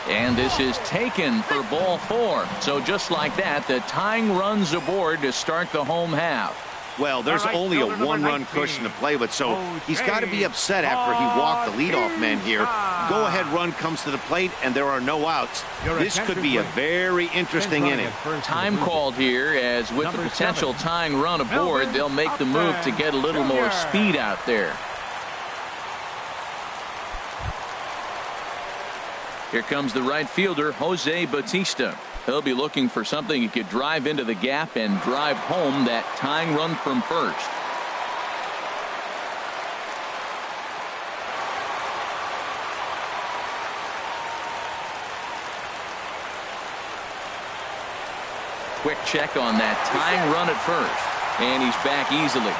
A: And this is taken for ball 4. So just like that, the tying runs aboard to start the home half.
D: Well, there's only a one-run cushion to play with, so he's got to be upset after he walked the leadoff man here. Go-ahead run comes to the plate, and there are no outs. This could be a very interesting inning.
A: Time called here, as with the potential tying run aboard, they'll make the move to get a little more speed out there. Here comes the right fielder, Jose Bautista. He'll be looking for something he could drive into the gap and drive home that tying run from first. Quick check on that tying run at first, and he's back easily.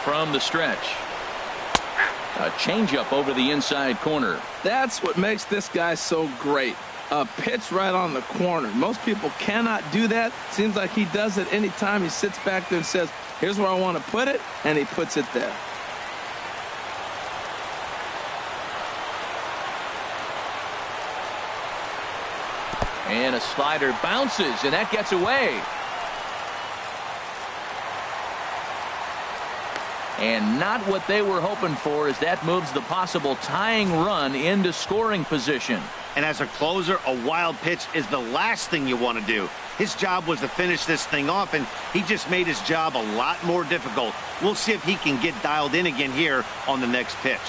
A: From the stretch, a changeup over the inside corner.
B: That's what makes this guy so great. A pitch right on the corner. Most people cannot do that. Seems like he does it anytime he sits back there and says, here's where I want to put it, and he puts it there.
A: And a slider bounces, and that gets away. And not what they were hoping for, as that moves the possible tying run into scoring position.
D: And as a closer, a wild pitch is the last thing you want to do. His job was to finish this thing off, and he just made his job a lot more difficult. We'll see if he can get dialed in again here on the next pitch.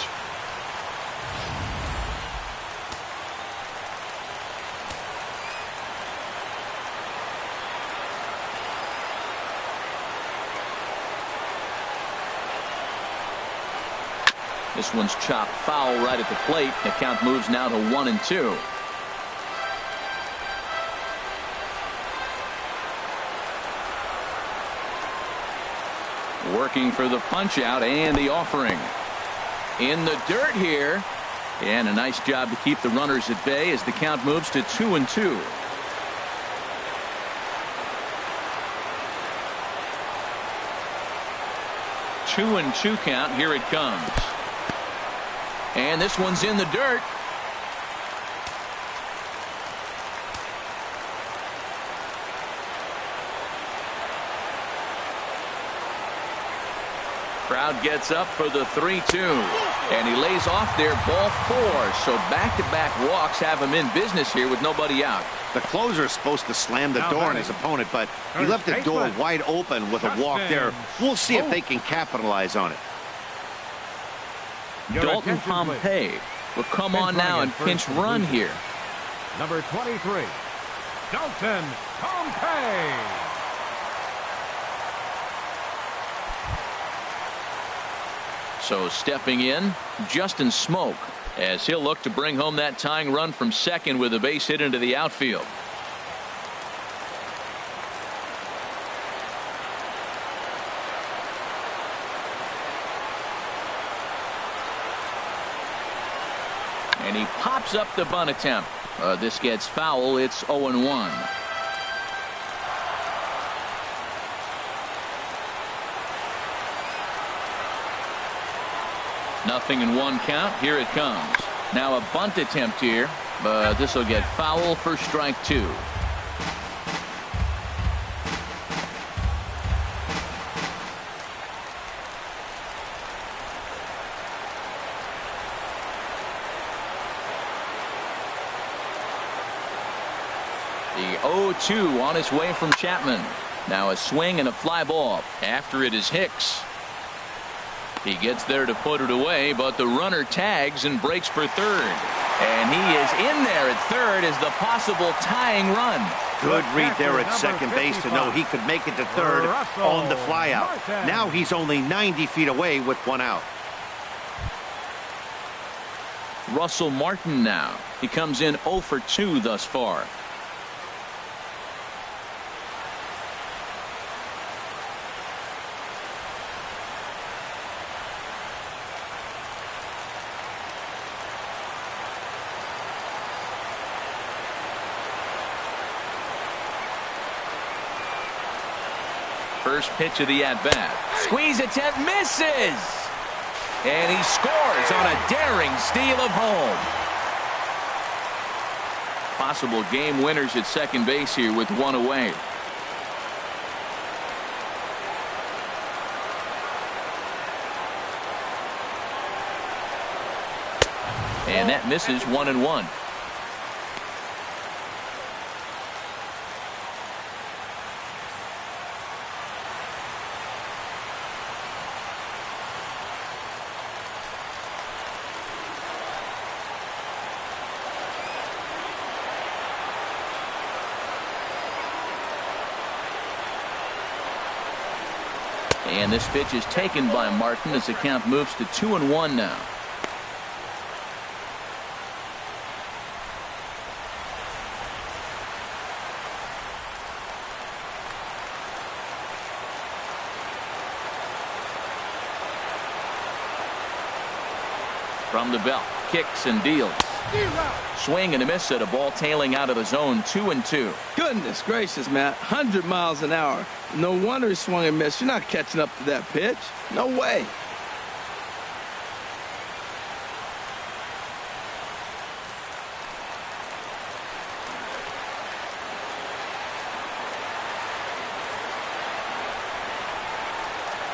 A: This one's chopped foul right at the plate. The count moves now to 1-2. Working for the punch out and the offering. In the dirt here. And a nice job to keep the runners at bay as the count moves to 2-2. Two and two count. Here it comes. And this one's in the dirt. Crowd gets up for the 3-2. And he lays off there, ball 4. So back-to-back walks have him in business here with nobody out.
D: The closer is supposed to slam the door on his opponent, but he left the door wide open with a walk there. We'll see if they can capitalize on it.
A: Dalton Pompey will come on now and pinch run here.
C: Number 23, Dalton Pompey.
A: So stepping in, Justin Smoke, as he'll look to bring home that tying run from second with a base hit into the outfield. And he pops up the bunt attempt. This gets foul. It's 0-1. Nothing in one count. Here it comes. Now a bunt attempt here, but this will get foul for strike two. The 0-2 on his way from Chapman. Now a swing and a fly ball. After it is Hicks. He gets there to put it away, but the runner tags and breaks for third. And he is in there at third as the possible tying run.
D: Good read there at second base to know he could make it to third on the flyout. Now he's only 90 feet away with one out.
A: Russell Martin now. He comes in 0 for 2 thus far. First pitch of the at-bat. Squeeze attempt, misses! And he scores on a daring steal of home. Possible game winners at second base here with one away. And that misses 1-1. And this pitch is taken by Martin as the count moves to 2-1 now. From the belt, kicks and deals. Swing and a miss at a ball tailing out of the zone. 2-2.
B: Goodness gracious, Matt. 100 miles an hour. No wonder he swung and missed. You're not catching up to that pitch. No way.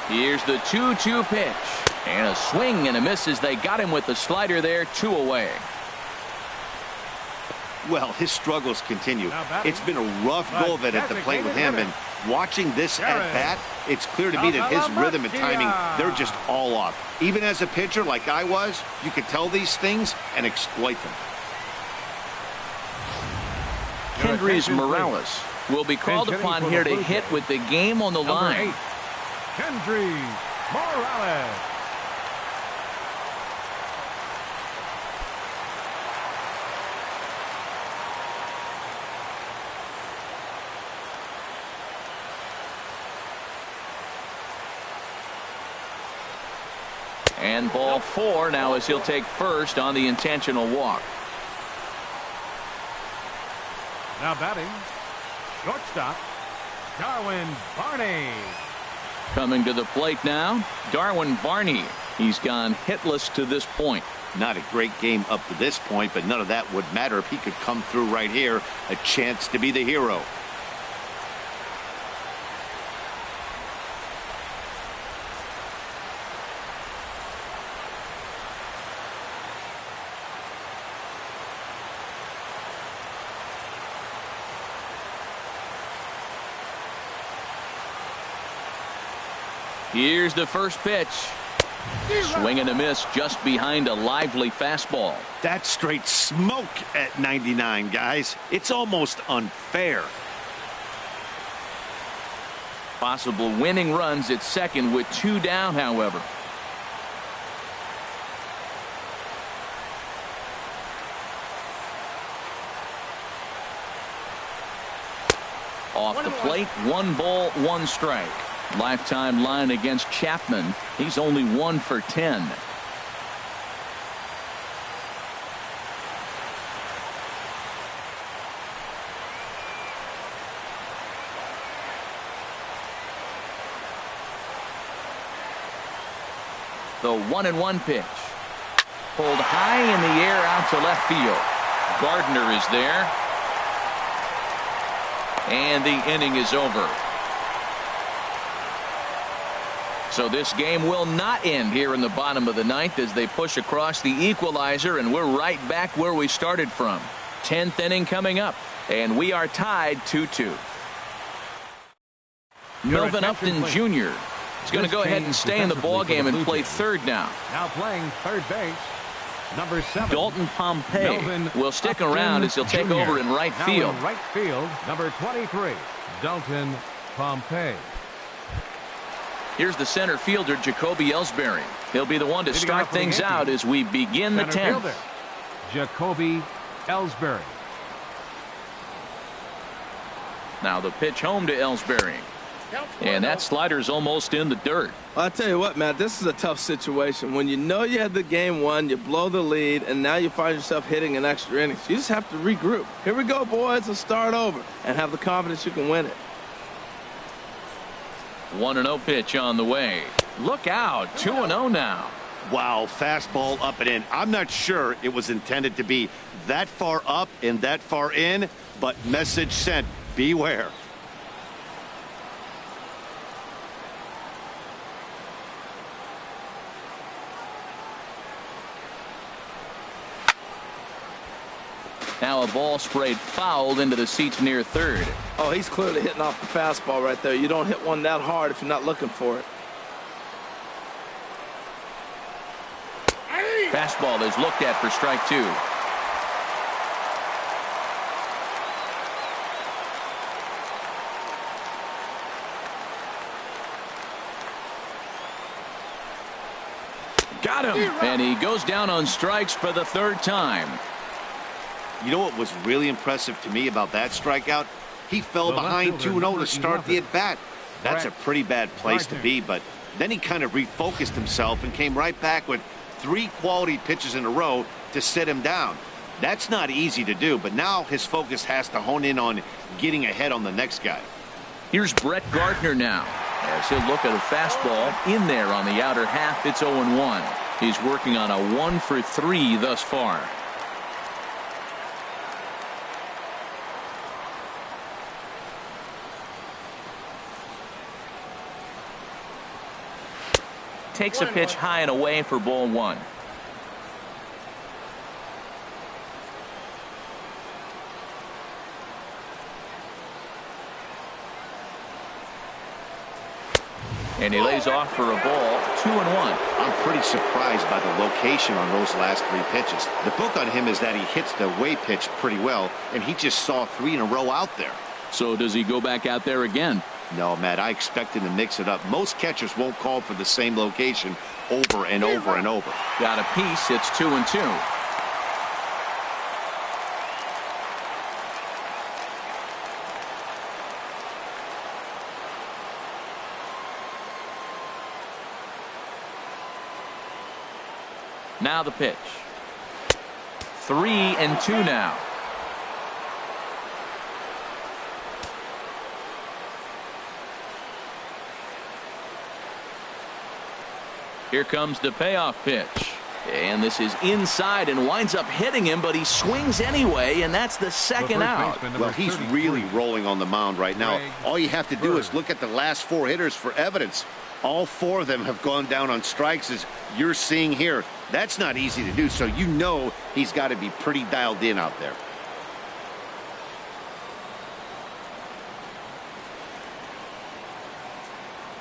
A: Here's the 2-2 pitch. And a swing and a miss as they got him with the slider there. 2 away.
D: Well, his struggles continue. It's been a rough go of it at the plate with him, and watching this at bat, it's clear to me that his rhythm and timing, they're just all off. Even as a pitcher like I was, you could tell these things and exploit them.
A: Kendrys Morales will be called upon here to hit with the game on the line.
C: Kendrys Morales.
A: And ball 4 now as he'll take first on the intentional walk.
C: Now batting, shortstop, Darwin Barney.
A: Coming to the plate now, Darwin Barney. He's gone hitless to this point.
D: Not a great game up to this point, but none of that would matter if he could come through right here. A chance to be the hero.
A: Here's the first pitch. Swing and a miss just behind a lively fastball.
D: That's straight smoke at 99, guys. It's almost unfair.
A: Possible winning runs at second with 2 down, however. Off the plate, 1 ball, 1 strike. Lifetime line against Chapman. He's only 1 for 10. The 1-1 pitch. Pulled high in the air out to left field. Gardner is there. And the inning is over. So this game will not end here in the bottom of the 9th as they push across the equalizer, and we're right back where we started from. 10th inning coming up, and we are tied 2-2. Melvin Upton Jr. is going to go ahead and stay in the ballgame and play third now.
C: Now playing third base, number 7.
A: Dalton Pompey will stick around as he'll take over in right field.
C: Now in right field, number 23, Dalton Pompey.
A: Here's the center fielder, Jacoby Ellsbury. He'll be the one to start things out as we begin the 10th.
C: Jacoby Ellsbury.
A: Now the pitch home to Ellsbury. And that slider's almost in the dirt.
B: I'll tell you what, Matt, this is a tough situation. When you know you had the game won, you blow the lead, and now you find yourself hitting an extra innings. You just have to regroup. Here we go, boys. Let's start over and have the confidence you can win it.
A: 1-0 pitch on the way. Look out. 2-0 now.
D: Wow, fastball up and in. I'm not sure it was intended to be that far up and that far in, but message sent. Beware.
A: Now a ball sprayed fouled into the seats near third.
B: Oh, he's clearly hitting off the fastball right there. You don't hit one that hard if you're not looking for it.
A: Fastball is looked at for strike 2. Got him. And he goes down on strikes for the 3rd time.
D: You know what was really impressive to me about that strikeout? He fell behind 2-0 to start the at-bat. That's a pretty bad place to be, but then he kind of refocused himself and came right back with 3 quality pitches in a row to sit him down. That's not easy to do, but now his focus has to hone in on getting ahead on the next guy.
A: Here's Brett Gardner now, as he'll look at a fastball in there on the outer half. It's 0-1. He's working on a 1 for 3 thus far. Takes a pitch high and away for ball 1. And he lays off for a ball. 2-1.
D: I'm pretty surprised by the location on those last 3 pitches. The book on him is that he hits the way pitch pretty well, and he just saw 3 in a row out there.
A: So does he go back out there again?
D: No, Matt, I expect him to mix it up. Most catchers won't call for the same location over and over and over.
A: Got a piece. It's 2-2. Now the pitch. 3-2 now. Here comes the payoff pitch. And this is inside and winds up hitting him, but he swings anyway, and that's the 2nd out.
D: Well, he's really rolling on the mound right now. All you have to do is look at the last 4 hitters for evidence. All 4 of them have gone down on strikes, as you're seeing here. That's not easy to do, so you know he's got to be pretty dialed in out there.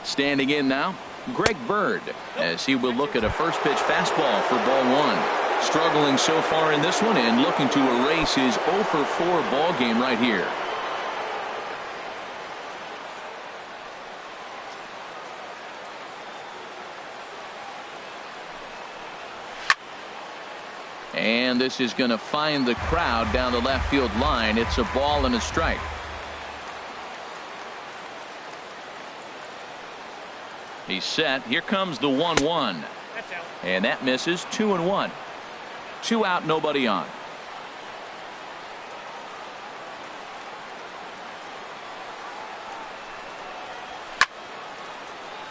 A: Standing in now, Greg Bird, as he will look at a first pitch fastball for ball one. Struggling so far in this one and looking to erase his 0 for 4 ball game right here. And this is going to find the crowd down the left field line. It's a ball and a strike. He's set. Here comes the 1-1. And that misses. 2-1. 2 out, nobody on.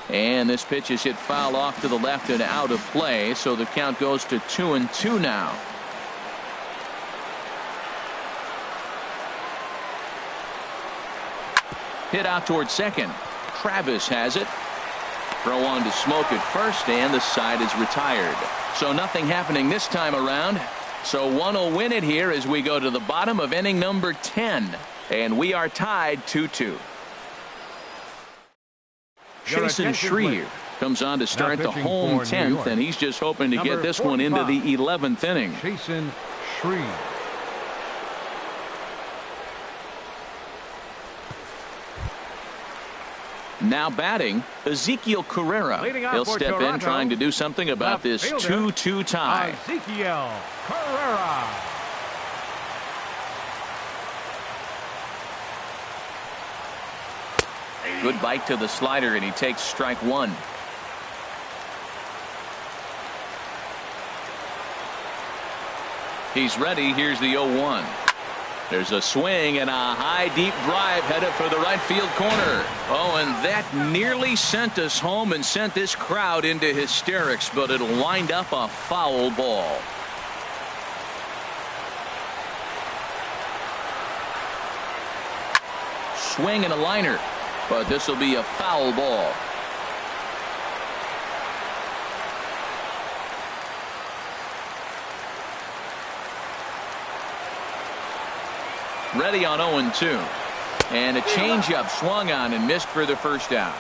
A: And this pitch is hit foul off to the left and out of play, so the count goes to 2-2 now. Hit out towards second. Travis has it. Throw on to Smoke at first, and the side is retired. So nothing happening this time around. So one will win it here as we go to the bottom of inning number 10. And we are tied 2-2. Jason Schreier comes on to start the home 10th, and he's just hoping to get this one into the 11th inning.
C: Jason Schreier.
A: Now batting, Ezekiel Carrera. He'll step in trying to do something about this 2-2 tie.
C: Ezekiel Carrera.
A: Good bite to the slider, and he takes strike one. He's ready. Here's the 0-1. There's a swing and a high deep drive headed for the right field corner. Oh, and that nearly sent us home and sent this crowd into hysterics, but it'll wind up a foul ball. Swing and a liner, but this will be a foul ball. Ready on 0-2. And a changeup swung on and missed for the first out.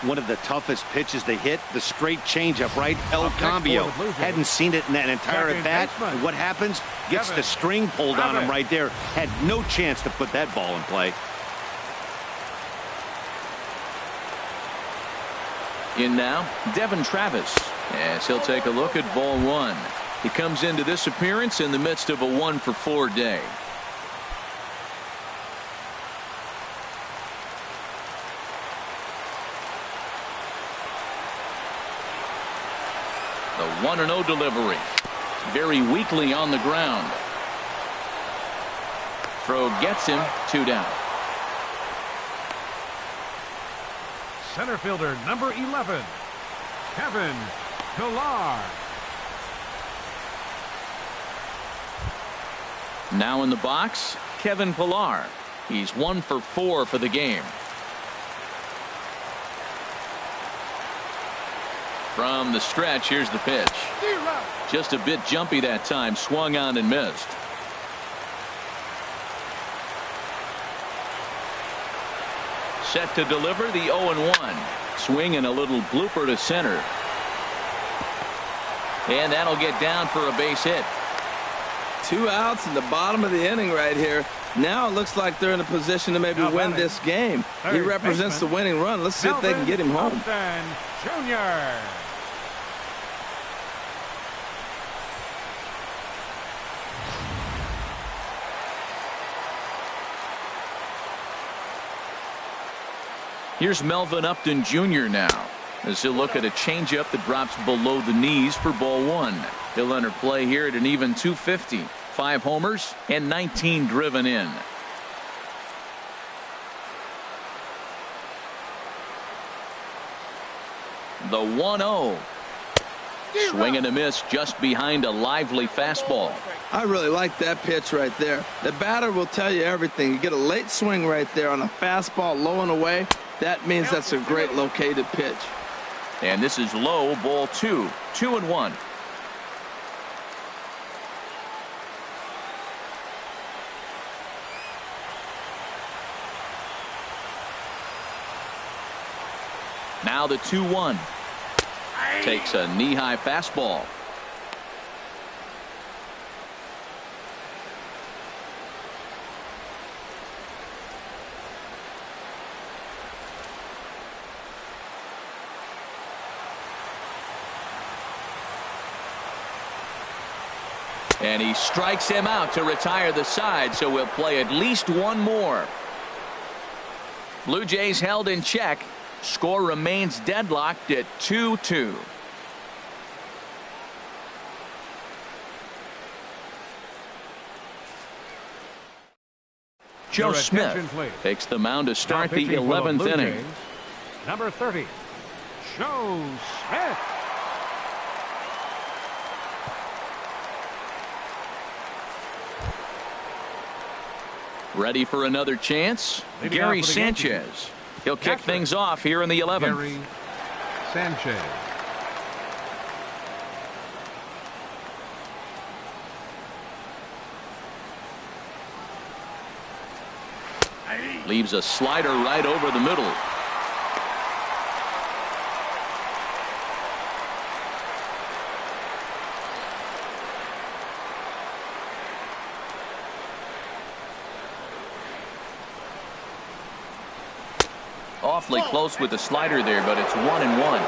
D: One of the toughest pitches they hit, the straight changeup, right? El Cambio. Hadn't seen it in that entire at bat. And what happens? Gets the string pulled on him right there. Had no chance to put that ball in play.
A: In now, Devin Travis, as he'll take a look at ball one. He comes into this appearance in the midst of a 1-for-4 day. The 1-0 delivery. Very weakly on the ground. Throw gets him. 2 down.
C: Center fielder number 11, Kevin Pillar.
A: Now in the box, Kevin Pillar. He's 1-for-4 for the game. From the stretch, here's the pitch. Just a bit jumpy that time, swung on and missed. Set to deliver the 0-1. Swing and a little blooper to center. And that'll get down for a base hit.
B: 2 outs in the bottom of the inning right here. Now it looks like they're in a position to maybe win this game. He represents the winning run. Let's see if they can get him home.
C: Jr.
A: Here's Melvin Upton Jr. now, as he'll look at a changeup that drops below the knees for ball one. He'll enter play here at an even 250. 5 homers and 19 driven in. The 1-0. Swing and a miss just behind a lively fastball.
B: I really like that pitch right there. The batter will tell you everything. You get a late swing right there on a fastball low and away. That means that's a great located pitch.
A: And this is low, ball 2. 2-1. Now the 2-1. Takes a knee-high fastball. And he strikes him out to retire the side, so we'll play at least one more. Blue Jays held in check. Score remains deadlocked at 2-2. Joe Smith takes the mound to start the 11th inning.
C: Jays, number 30, Joe Smith.
A: Ready for another chance?
C: Leading
A: Gary
C: off for the
A: Sanchez.
C: Yankees.
A: He'll kick things off here in the 11th.
C: Gary Sanchez.
A: Leaves a slider right over the middle. Awfully close with the slider there, but it's 1-1.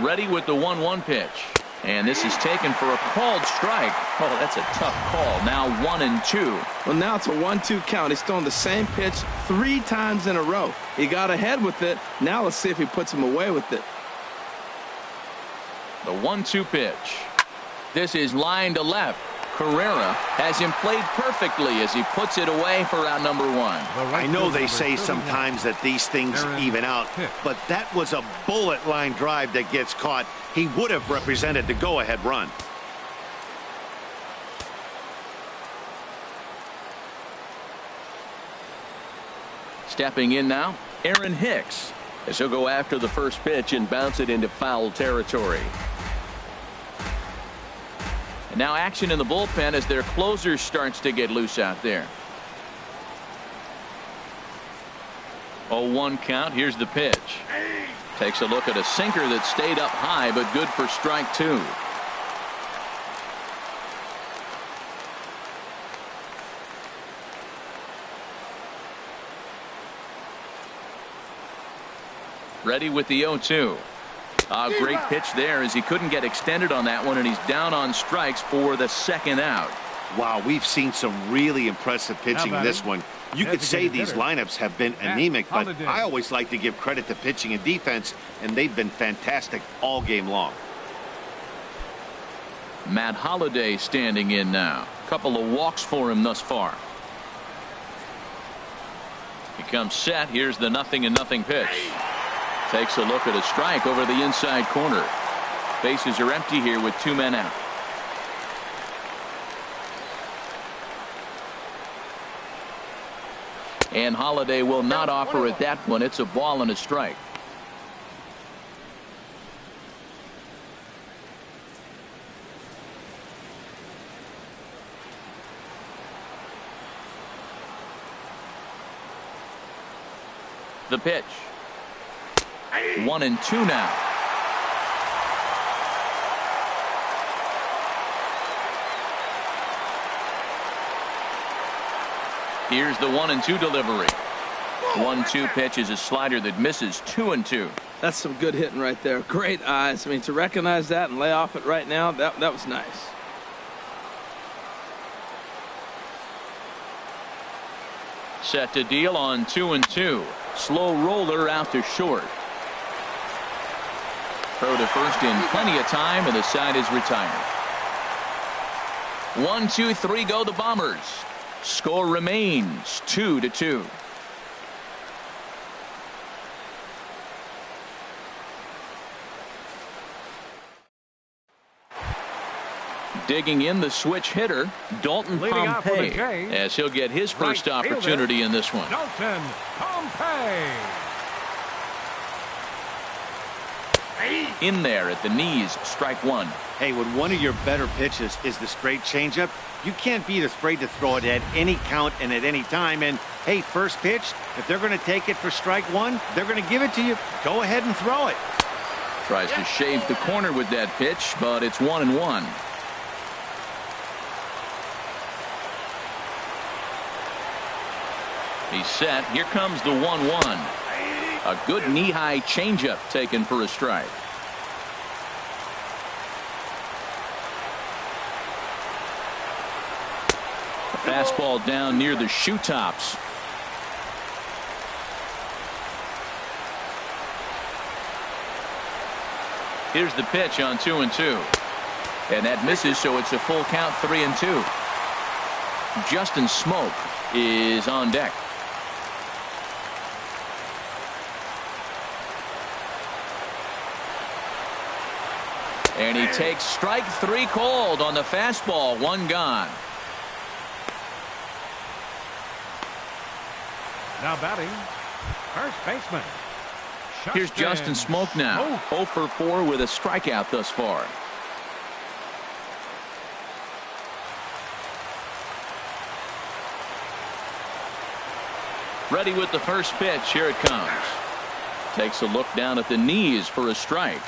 A: Ready with the 1-1 pitch. And this is taken for a called strike. Oh, that's a tough call. Now 1-2.
B: Well, now it's a 1-2 count. He's thrown the same pitch 3 times in a row. He got ahead with it. Now let's see if he puts him away with it.
A: The 1-2 pitch. This is line to left. Carrera has him played perfectly as he puts it away for out number 1.
D: I know they say sometimes that these things even out, but that was a bullet line drive that gets caught. He would have represented the go-ahead run.
A: Stepping in now, Aaron Hicks, as he'll go after the first pitch and bounce it into foul territory. And now action in the bullpen as their closer starts to get loose out there. 0-1 count. Here's the pitch. Takes a look at a sinker that stayed up high, but good for strike 2. Ready with the 0-2. A great pitch there as he couldn't get extended on that one, and he's down on strikes for the second out.
D: Wow, we've seen some really impressive pitching in this one. You could say these lineups have been anemic, but I always like to give credit to pitching and defense, and they've been fantastic all game long.
A: Matt Holliday standing in now. Couple of walks for him thus far. He comes set. Here's the 0-0 pitch. Takes a look at a strike over the inside corner. Bases are empty here with 2 men out. And Holliday will not offer at that one. It's a ball and a strike. The pitch. 1-2 now. Here's the 1-2 delivery. 1-2 pitch is a slider that misses. 2-2.
B: That's some good hitting right there. Great eyes. I mean, to recognize that and lay off it right now, that was nice.
A: Set to deal on 2-2. Slow roller out to short. Throw to first in plenty of time, and the side is retired. 1-2-3 go the Bombers. Score remains 2-2. Digging in the switch hitter, Dalton Pompey, as he'll get his first opportunity in this one.
C: Dalton Pompey.
A: In there at the knees, strike one.
D: Hey, when one of your better pitches is the straight changeup, you can't be afraid to throw it at any count and at any time. And, hey, first pitch, if they're going to take it for strike one, they're going to give it to you. Go ahead and throw it.
A: Tries to shave the corner with that pitch, but it's 1-1. He's set. Here comes the 1-1. A good knee-high changeup taken for a strike. Fastball down near the shoe tops. Here's the pitch on 2-2. And that misses, so it's a full count, 3-2. Justin Smoke is on deck. And he takes strike three called on the fastball. One gone.
C: Now batting, first baseman.
A: Here's Justin Smoke now. 0 for 4 with a strikeout thus far. Ready with the first pitch. Here it comes. Takes a look down at the knees for a strike.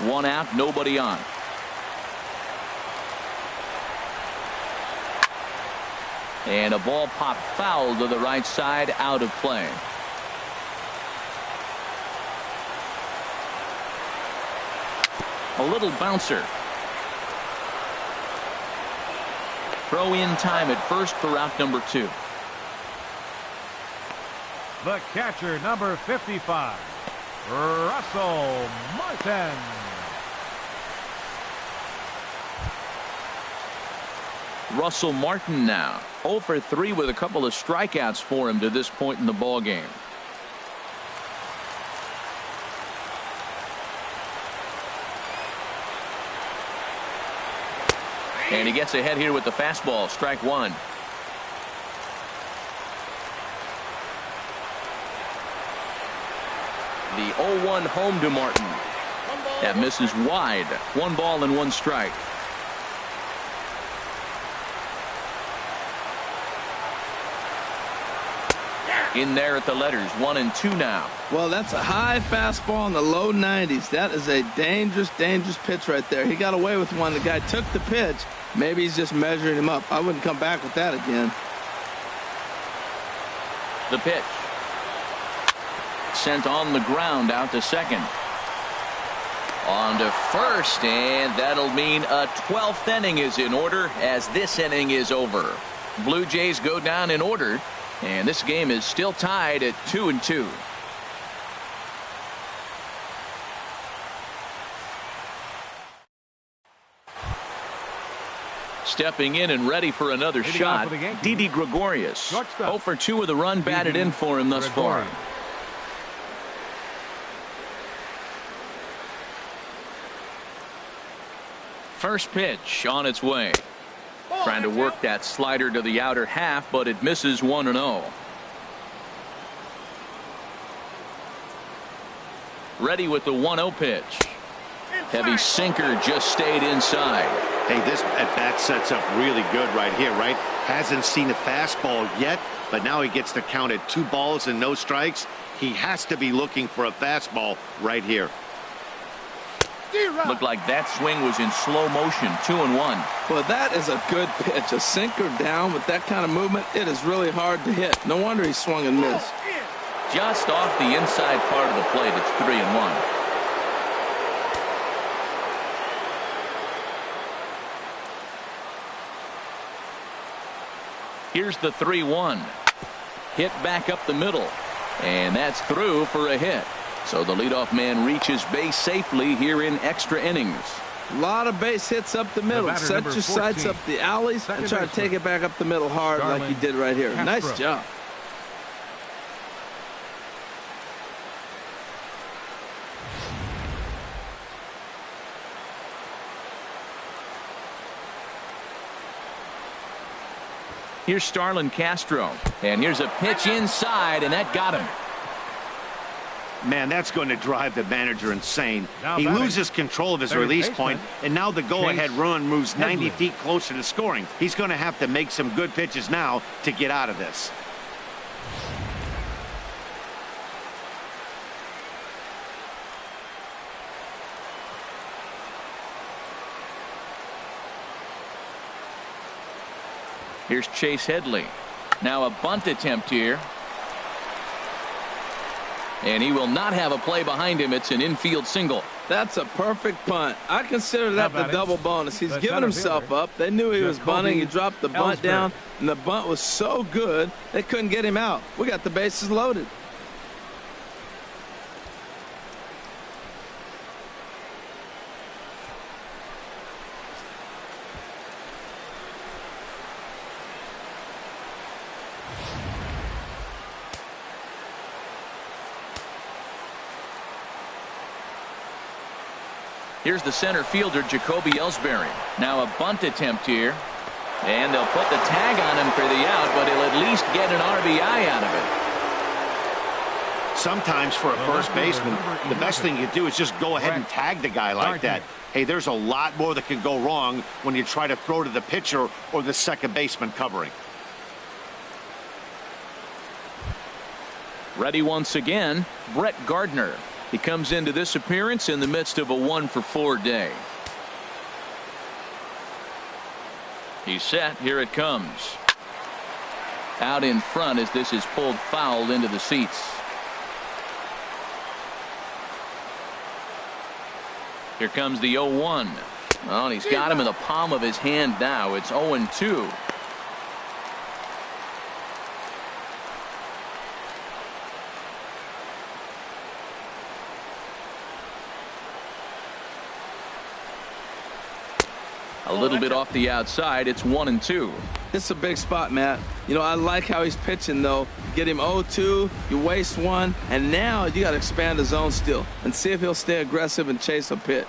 A: One out, nobody on. And a ball popped foul to the right side, out of play. A little bouncer. Throw in time at first for out number 2.
C: The catcher, number 55, Russell Martin.
A: Russell Martin now 0 for 3 with a couple of strikeouts for him to this point in the ball game. And he gets ahead here with the fastball. Strike one. The 0-1 home to Martin. That misses wide. 1 ball and 1 strike. In there at the letters, 1 and 2 now.
B: Well, that's a high fastball in the low 90s. That is a dangerous, dangerous pitch right there. He got away with one. The guy took the pitch. Maybe he's just measuring him up. I wouldn't come back with that again.
A: The pitch. Sent on the ground out to second. On to first, and that'll mean a 12th inning is in order as this inning is over. Blue Jays go down in order. And this game is still tied at 2-2. Stepping in and ready for another shot, Didi Gregorius. 0 for 2 with a run batted in for him thus far. First pitch on its way. Trying to work that slider to the outer half, but it misses 1-0. Ready with the 1-0 pitch. Heavy sinker just stayed inside.
D: Hey, this at bat sets up really good right here, right? Hasn't seen a fastball yet, but now he gets to count at 2 balls and no strikes. He has to be looking for a fastball right here.
A: Looked like that swing was in slow motion. 2-1.
B: Well, that is a good pitch. A sinker down with that kind of movement, it is really hard to hit. No wonder he swung and missed.
A: Just off the inside part of the plate. It's 3-1. Here's the 3-1. Hit back up the middle. And that's through for a hit. So the leadoff man reaches base safely here in extra innings.
B: A lot of base hits up the middle. Set your sights up the alleys and try to take it back up the middle hard like you did right here. Nice job.
A: Here's Starlin Castro. And here's a pitch inside, and that got him.
D: Man, that's going to drive the manager insane.
C: Now
D: He
C: batting,
D: loses control of his
C: third
D: release
C: baseman,
D: point, and now the go-ahead run moves 90
C: Headley.
D: feet closer to scoring. He's going to have to make some good pitches now to get out of this.
A: Here's Chase Headley. Now a bunt attempt here. And he will not have a play behind him. It's an infield single.
B: That's a perfect punt. I consider that the double bonus. He's giving himself up. They knew he was bunting. He dropped the bunt down, and the bunt was so good they couldn't get him out. We got the bases loaded.
A: Here's the center fielder, Jacoby Ellsbury. Now a bunt attempt here. And they'll put the tag on him for the out, but he'll at least get an RBI out of it.
D: Sometimes for a first baseman, the best thing you do is just go ahead and tag the guy like that. Hey, there's a lot more that can go wrong when you try to throw to the pitcher or the second baseman covering.
A: Ready once again, Brett Gardner. He comes into this appearance in the midst of a 1-for-4 day. He's set. Here it comes. Out in front as this is pulled foul into the seats. Here comes the 0-1. Oh, and he's got him in the palm of his hand now. It's 0-2. A little bit off the outside. It's 1-2.
B: This is a big spot, Matt. You know, I like how he's pitching, though. Get him 0-2, you waste one, and now you got to expand the zone still and see if he'll stay aggressive and chase a pitch.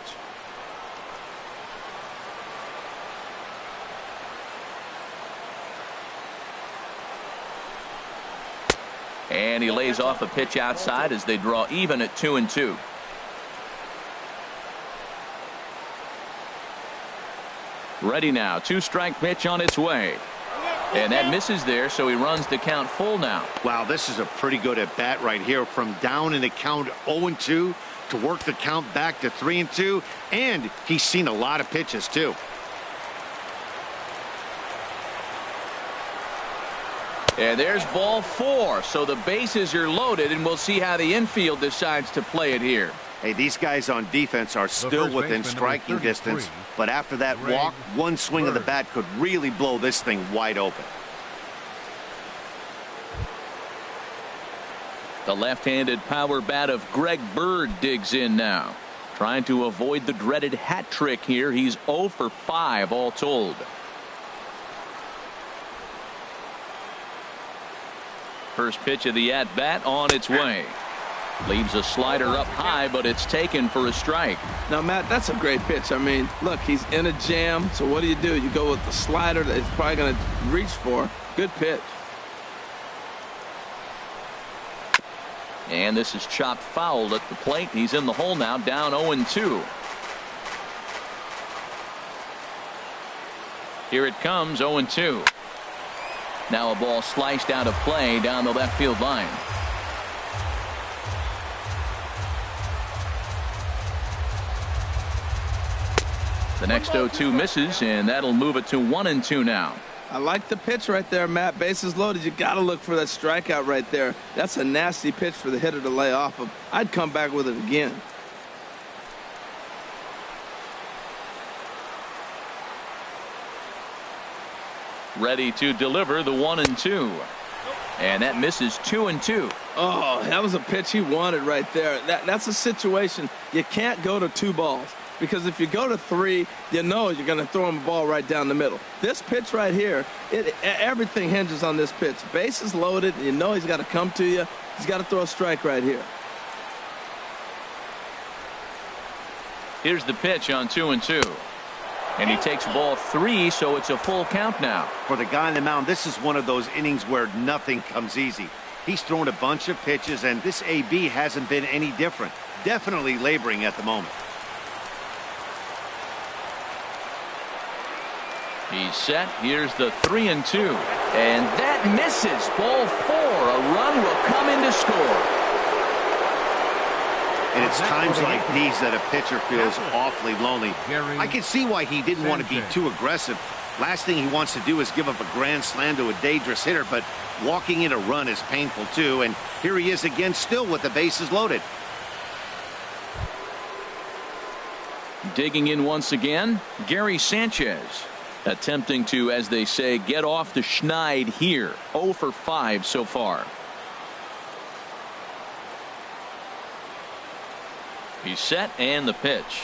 A: And he lays off a pitch outside as they draw even at 2-2. Ready now. 2-strike pitch on its way. And that misses there, so he runs the count full now.
D: Wow, this is a pretty good at bat right here. From down in the count 0-2 to work the count back to 3-2. And he's seen a lot of pitches, too.
A: And there's ball 4. So the bases are loaded, and we'll see how the infield decides to play it here.
D: Hey, these guys on defense are still within striking distance, but after that walk, one swing of the bat could really blow this thing wide open.
A: The left-handed power bat of Greg Bird digs in now. Trying to avoid the dreaded hat trick here. He's 0 for 5 all told. First pitch of the at-bat on its way. Leaves a slider up high, but it's taken for a strike.
B: Now, Matt, that's a great pitch. I mean, look, he's in a jam. So what do? You go with the slider that he's probably going to reach for. Good pitch.
A: And this is chopped foul at the plate. He's in the hole now, down 0-2. Here it comes, 0-2. Now a ball sliced out of play down the left field line. The next 0-2 misses, and that'll move it to 1-2 now.
B: I like the pitch right there, Matt. Bases loaded. You got to look for that strikeout right there. That's a nasty pitch for the hitter to lay off of. I'd come back with it again.
A: Ready to deliver the 1-2. And that misses 2-2.
B: Oh, that was a pitch he wanted right there. That's a situation you can't go to 2 balls. Because if you go to 3, you know you're going to throw him a ball right down the middle. This pitch right here, everything hinges on this pitch. Bases loaded, you know he's got to come to you. He's got to throw a strike right here.
A: Here's the pitch on 2-2. And he takes ball 3, so it's a full count now.
D: For the guy on the mound, this is one of those innings where nothing comes easy. He's thrown a bunch of pitches, and this AB hasn't been any different. Definitely laboring at the moment.
A: He's set. Here's the 3-2. And that misses. Ball 4. A run will come in to score.
D: And it's times like these that a pitcher feels awfully lonely. I can see why he didn't want to be too aggressive. Last thing he wants to do is give up a grand slam to a dangerous hitter, but walking in a run is painful too. And here he is again, still with the bases loaded.
A: Digging in once again, Gary Sanchez. Attempting to, as they say, get off the schneid here. 0 for 5 so far. He's set, and the pitch.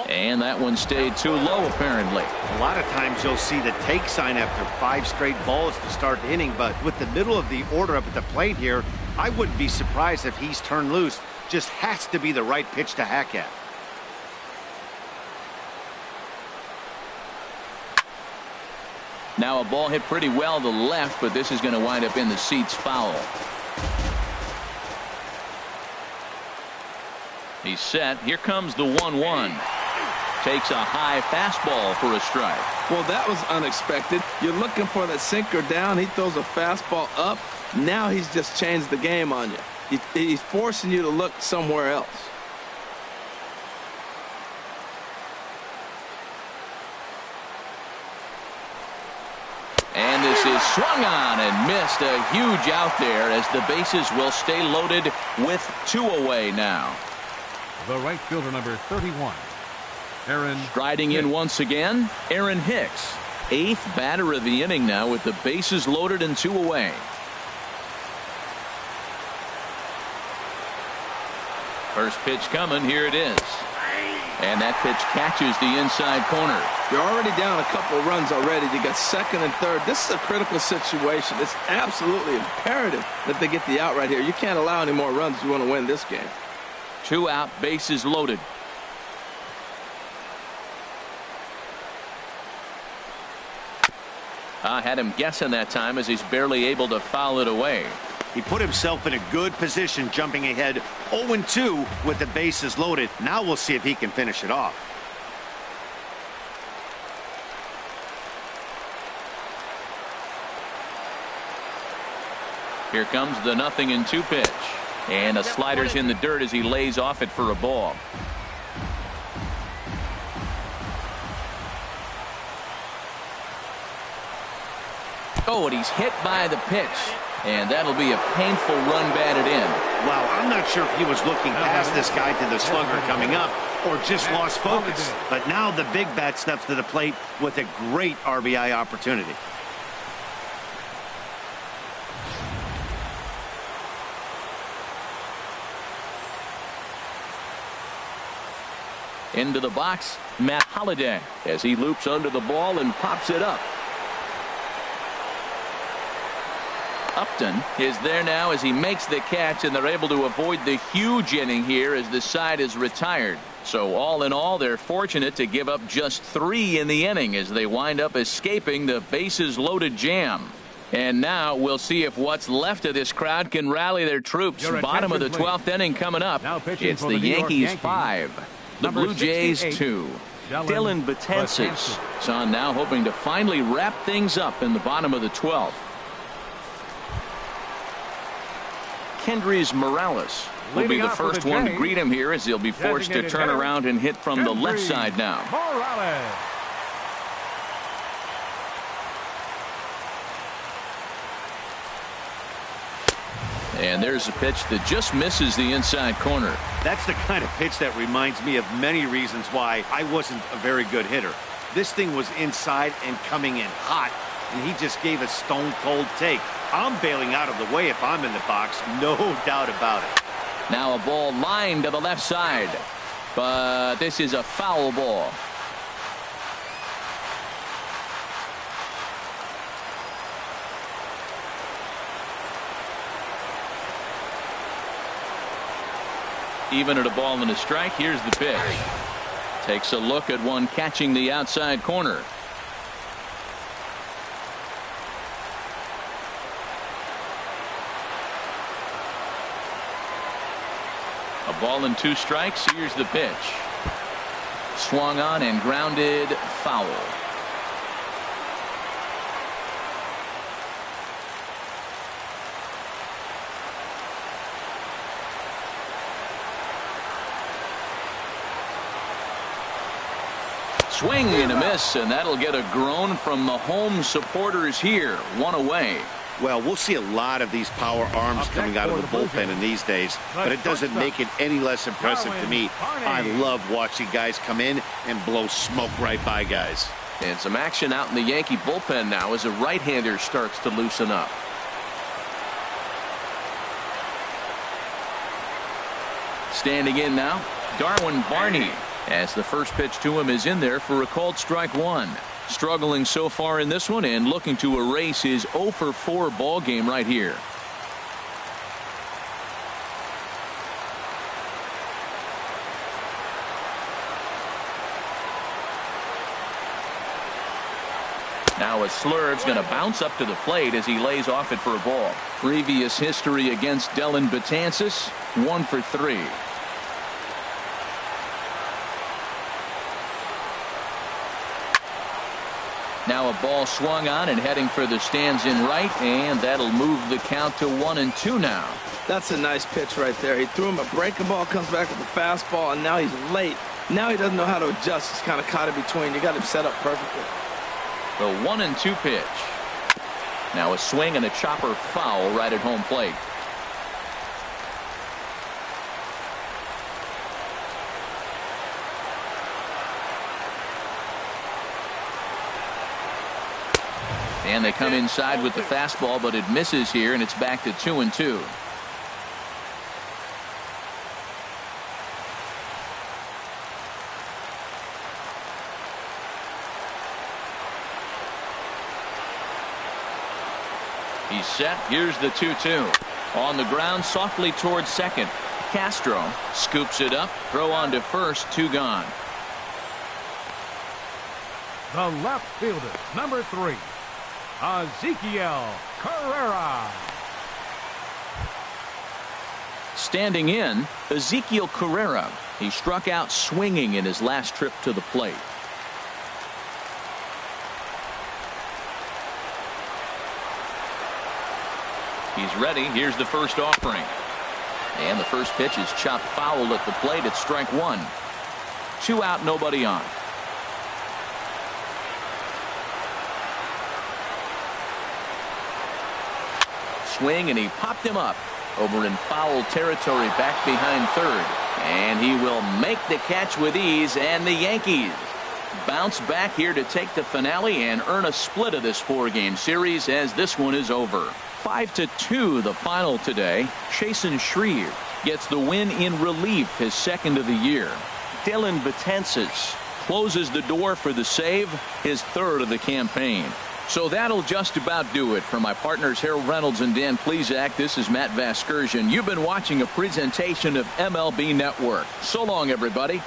A: And that one stayed too low, apparently.
D: A lot of times you'll see the take sign after 5 straight balls to start the inning, but with the middle of the order up at the plate here, I wouldn't be surprised if he's turned loose. Just has to be the right pitch to hack at.
A: Now a ball hit pretty well to the left, but this is going to wind up in the seats foul. He's set. Here comes the 1-1. Takes a high fastball for a strike.
B: Well, that was unexpected. You're looking for that sinker down. He throws a fastball up. Now he's just changed the game on you. He's forcing you to look somewhere else.
A: And this is swung on and missed. A huge out there as the bases will stay loaded with 2 away now.
C: The right fielder, number 31, Aaron.
A: Striding in once again, Aaron Hicks. 8th batter of the inning now with the bases loaded and 2 away. First pitch coming. Here it is. And that pitch catches the inside corner.
B: You're already down a couple runs already. You got second and third. This is a critical situation. It's absolutely imperative that they get the out right here. You can't allow any more runs if you want to win this game.
A: 2 out, bases loaded. Had him guessing that time as he's barely able to foul it away.
D: He put himself in a good position, jumping ahead 0-2 with the bases loaded. Now we'll see if he can finish it off.
A: Here comes the 0-2 pitch. And a slider's in the dirt as he lays off it for a ball. Oh, and he's hit by the pitch. And that'll be a painful run batted in.
D: Well, I'm not sure if he was looking past this guy to the slugger coming up or just lost focus. But now the big bat steps to the plate with a great RBI opportunity.
A: Into the box, Matt Holliday as he loops under the ball and pops it up. Upton is there now as he makes the catch, and they're able to avoid the huge inning here as the side is retired. So all in all, they're fortunate to give up just 3 in the inning as they wind up escaping the bases loaded jam. And now we'll see if what's left of this crowd can rally their troops. Bottom of the 12th inning coming up. It's the Yankees 5. The Blue Jays 2. Dylan Betances is on now, hoping to finally wrap things up in the bottom of the 12th. Kendrys Morales will be the first one to greet him here as he'll be forced to turn around and hit from the left side now.
C: Morales.
A: And there's a pitch that just misses the inside corner.
D: That's the kind of pitch that reminds me of many reasons why I wasn't a very good hitter. This thing was inside and coming in hot, and he just gave a stone-cold take. I'm bailing out of the way if I'm in the box, no doubt about it.
A: Now a ball lined to the left side, but this is a foul ball. Even at a ball and a strike, here's the pitch. Takes a look at one catching the outside corner. Ball and 2 strikes. Here's the pitch. Swung on and grounded foul. Swing and a miss, and that'll get a groan from the home supporters here. 1 away.
D: Well, we'll see a lot of these power arms coming out of the bullpen in these days, but it doesn't make it any less impressive to me. I love watching guys come in and blow smoke right by guys.
A: And some action out in the Yankee bullpen now as a right-hander starts to loosen up. Standing in now, Darwin Barney, as the first pitch to him is in there for a called strike 1. Struggling so far in this one and looking to erase his 0 for 4 ball game right here. Now a slurve's going to bounce up to the plate as he lays off it for a ball. Previous history against Dellin Betances, 1 for 3. Now a ball swung on and heading for the stands in right, and that'll move the count to 1-2 now.
B: That's a nice pitch right there. He threw him a breaking ball, comes back with a fastball, and now he's late. Now he doesn't know how to adjust. He's kind of caught in between. You got him set up perfectly.
A: The 1-2 pitch. Now a swing and a chopper foul right at home plate. And they come inside with the fastball, but it misses here, and it's back to 2-2. He's set. Here's the 2-2. On the ground, softly towards second. Castro scoops it up. Throw on to first. 2 gone.
C: The left fielder, number 3. Ezequiel Carrera.
A: Standing in, Ezequiel Carrera. He struck out swinging in his last trip to the plate. He's ready. Here's the first offering. And the first pitch is chopped foul at the plate. It's strike 1. 2 out, nobody on. Swing, and he popped him up over in foul territory back behind third, and he will make the catch with ease, and the Yankees bounce back here to take the finale and earn a split of this 4-game series as this one is over. 5-2 the final today. Chasen Shreve gets the win in relief, his 2nd of the year. Dellin Betances closes the door for the save, his 3rd of the campaign. So that'll just about do it. For my partners Harold Reynolds and Dan Plesac, this is Matt Vasgersian. You've been watching a presentation of MLB Network. So long, everybody.